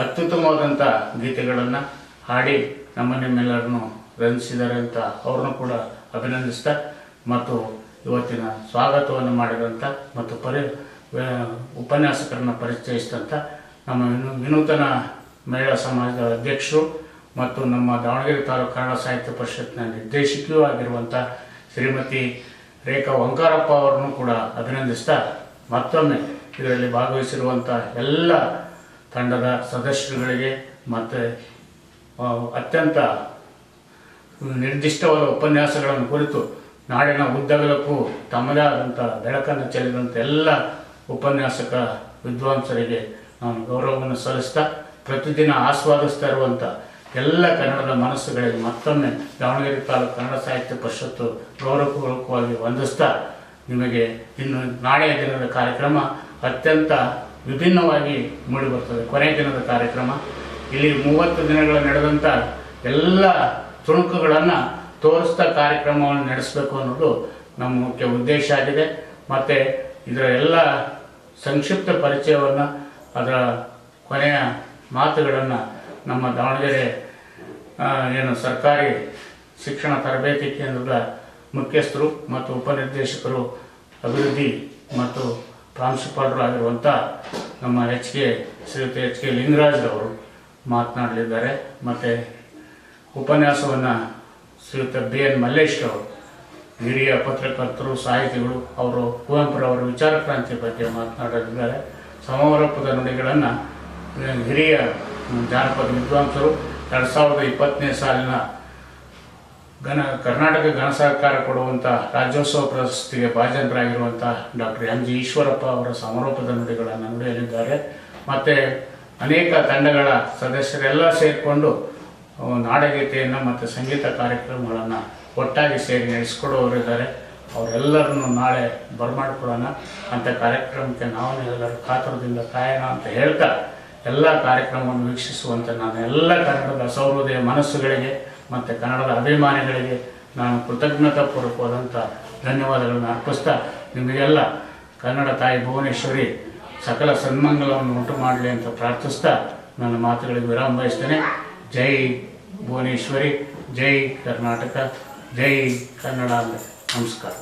ಅತ್ಯುತ್ತಮವಾದಂಥ ಗೀತೆಗಳನ್ನು ಹಾಡಿ ನಿಮ್ಮೆಲ್ಲರನ್ನು ರಂಜಿಸಿದ್ದಾರೆ ಅಂತ ಅವ್ರನ್ನೂ ಕೂಡ ಅಭಿನಂದಿಸ್ತಾ, ಮತ್ತು ಇವತ್ತಿನ ಸ್ವಾಗತವನ್ನು ಮಾಡಿದಂಥ ಮತ್ತು ಉಪನ್ಯಾಸಕರನ್ನು ಪರಿಚಯಿಸಿದಂಥ ನಮ್ಮ ವಿನೂತನ ಮಹಿಳಾ ಸಮಾಜದ ಅಧ್ಯಕ್ಷರು ಮತ್ತು ನಮ್ಮ ದಾವಣಗೆರೆ ತಾಲೂಕು ಕನ್ನಡ ಸಾಹಿತ್ಯ ಪರಿಷತ್ನ ನಿರ್ದೇಶಕಿಯೂ ಆಗಿರುವಂಥ ಶ್ರೀಮತಿ ರೇಖಾ ವಂಕಾರಪ್ಪ ಅವರನ್ನು ಕೂಡ ಅಭಿನಂದಿಸ್ತಾ, ಮತ್ತೊಮ್ಮೆ ಇದರಲ್ಲಿ ಭಾಗವಹಿಸಿರುವಂಥ ಎಲ್ಲ ತಂಡದ ಸದಸ್ಯರುಗಳಿಗೆ ಮತ್ತು ಅತ್ಯಂತ ನಿರ್ದಿಷ್ಟವಾದ ಉಪನ್ಯಾಸಗಳನ್ನು ಕುರಿತು ನಾಡಿನ ಉದ್ದಗಲಕ್ಕೂ ತಮ್ಮದೇ ಆದಂಥ ಬೆಳಕನ್ನು ಚೆಲ್ಲಿದಂಥ ಎಲ್ಲ ಉಪನ್ಯಾಸಕ ವಿದ್ವಾಂಸರಿಗೆ ನಾನು ಗೌರವವನ್ನು ಸಲ್ಲಿಸ್ತಾ ಪ್ರತಿದಿನ ಆಸ್ವಾದಿಸ್ತಾ ಇರುವಂಥ ಎಲ್ಲ ಕನ್ನಡದ ಮನಸ್ಸುಗಳಿಗೆ ಮತ್ತೊಮ್ಮೆ ದಾವಣಗೆರೆ ತಾಲೂಕು ಕನ್ನಡ ಸಾಹಿತ್ಯ ಪರಿಷತ್ತು ಗೌರವಪೂರ್ವಕವಾಗಿ ವಂದಿಸ್ತಾ ನಿಮಗೆ ಇನ್ನು ನಾಳೆಯ ದಿನದ ಕಾರ್ಯಕ್ರಮ ಅತ್ಯಂತ ವಿಭಿನ್ನವಾಗಿ ಮೂಡಿಬರ್ತದೆ. ಕೊನೆಯ ದಿನದ ಕಾರ್ಯಕ್ರಮ ಇಲ್ಲಿ 30 ದಿನಗಳ ನಡೆದಂಥ ಎಲ್ಲ ತುಣುಕುಗಳನ್ನು ತೋರಿಸ್ತಾ ಕಾರ್ಯಕ್ರಮವನ್ನು ನಡೆಸಬೇಕು ಅನ್ನೋದು ನಮ್ಮ ಮುಖ್ಯ ಉದ್ದೇಶ ಆಗಿದೆ. ಮತ್ತು ಇದರ ಎಲ್ಲ ಸಂಕ್ಷಿಪ್ತ ಪರಿಚಯವನ್ನು ಅದರ ಕೊನೆಯ ಮಾತುಗಳನ್ನು ನಮ್ಮ ದಾವಣಗೆರೆ ಸರ್ಕಾರಿ ಶಿಕ್ಷಣ ತರಬೇತಿ ಕೇಂದ್ರದ ಮುಖ್ಯಸ್ಥರು ಮತ್ತು ಉಪನಿರ್ದೇಶಕರು ಅಭಿವೃದ್ಧಿ ಮತ್ತು ಪ್ರಾಂಶುಪಾಲರು ಆಗಿರುವಂಥ ನಮ್ಮ ಶ್ರೀಯುತ ಎಚ್ ಕೆ ಲಿಂಗರಾಜ್ರವರು ಮಾತನಾಡಲಿದ್ದಾರೆ. ಮತ್ತು ಉಪನ್ಯಾಸವನ್ನು ಶ್ರೀಯುತ ಬಿ ಎನ್ ಮಲ್ಲೇಶ್ರವರು ಹಿರಿಯ ಪತ್ರಕರ್ತರು ಸಾಹಿತಿಗಳು ಅವರು ಕುವೆಂಪುರವರ ವಿಚಾರ ಕ್ರಾಂತಿ ಬಗ್ಗೆ ಮಾತನಾಡಲಿದ್ದಾರೆ. ಸಮಾರೋಪದ ನುಡಿಗಳನ್ನು ಹಿರಿಯ ಜಾನಪದ ವಿದ್ವಾಂಸರು 2020ನೇ ಸಾಲಿನ ಕರ್ನಾಟಕ ಘನ ಸಹಕಾರ ಕೊಡುವಂಥ ರಾಜ್ಯೋತ್ಸವ ಪ್ರಶಸ್ತಿಗೆ ಭಾಜನರಾಗಿರುವಂಥ ಡಾಕ್ಟರ್ ಎಂ ಜಿ ಈಶ್ವರಪ್ಪ ಅವರ ಸಮಾರೋಪದ ನುಡಿಗಳನ್ನು ನುಡಿಯಲಿದ್ದಾರೆ. ಮತ್ತು ಅನೇಕ ತಂಡಗಳ ಸದಸ್ಯರೆಲ್ಲ ಸೇರಿಕೊಂಡು ನಾಡಗೀತೆಯನ್ನು ಮತ್ತು ಸಂಗೀತ ಕಾರ್ಯಕ್ರಮಗಳನ್ನು ಒಟ್ಟಾಗಿ ಸೇರಿ ನಡೆಸಿಕೊಡುವವರಿದ್ದಾರೆ. ಅವರೆಲ್ಲರನ್ನು ನಾಳೆ ಬರಮಾಡಿಕೊಳ್ಳೋಣ ಅಂಥ ಕಾರ್ಯಕ್ರಮಕ್ಕೆ ನಾವು ಎಲ್ಲರೂ ಕಾತುರದಿಂದ ಕಾಯೋಣ ಅಂತ ಹೇಳ್ತಾ ಎಲ್ಲ ಕಾರ್ಯಕ್ರಮವನ್ನು ವೀಕ್ಷಿಸುವಂಥ ನಾನು ಎಲ್ಲ ಕನ್ನಡದ ಸಹೃದಯ ಮನಸ್ಸುಗಳಿಗೆ ಮತ್ತು ಕನ್ನಡದ ಅಭಿಮಾನಿಗಳಿಗೆ ನಾನು ಕೃತಜ್ಞತಾಪೂರ್ವಕವಾದಂಥ ಧನ್ಯವಾದಗಳನ್ನು ಅರ್ಪಿಸ್ತಾ ನಿಮಗೆಲ್ಲ ಕನ್ನಡ ತಾಯಿ ಭುವನೇಶ್ವರಿ ಸಕಲ ಸನ್ಮಂಗಲವನ್ನು ಉಂಟು ಮಾಡಲಿ ಅಂತ ಪ್ರಾರ್ಥಿಸ್ತಾ ನನ್ನ ಮಾತುಗಳಿಗೆ ವಿರಾಮ ಬಯಸ್ತೇನೆ. ಜೈ ಭುವನೇಶ್ವರಿ, ಜೈ ಕರ್ನಾಟಕ, ಜೈ ಕನ್ನಡ. ನಮಸ್ಕಾರ.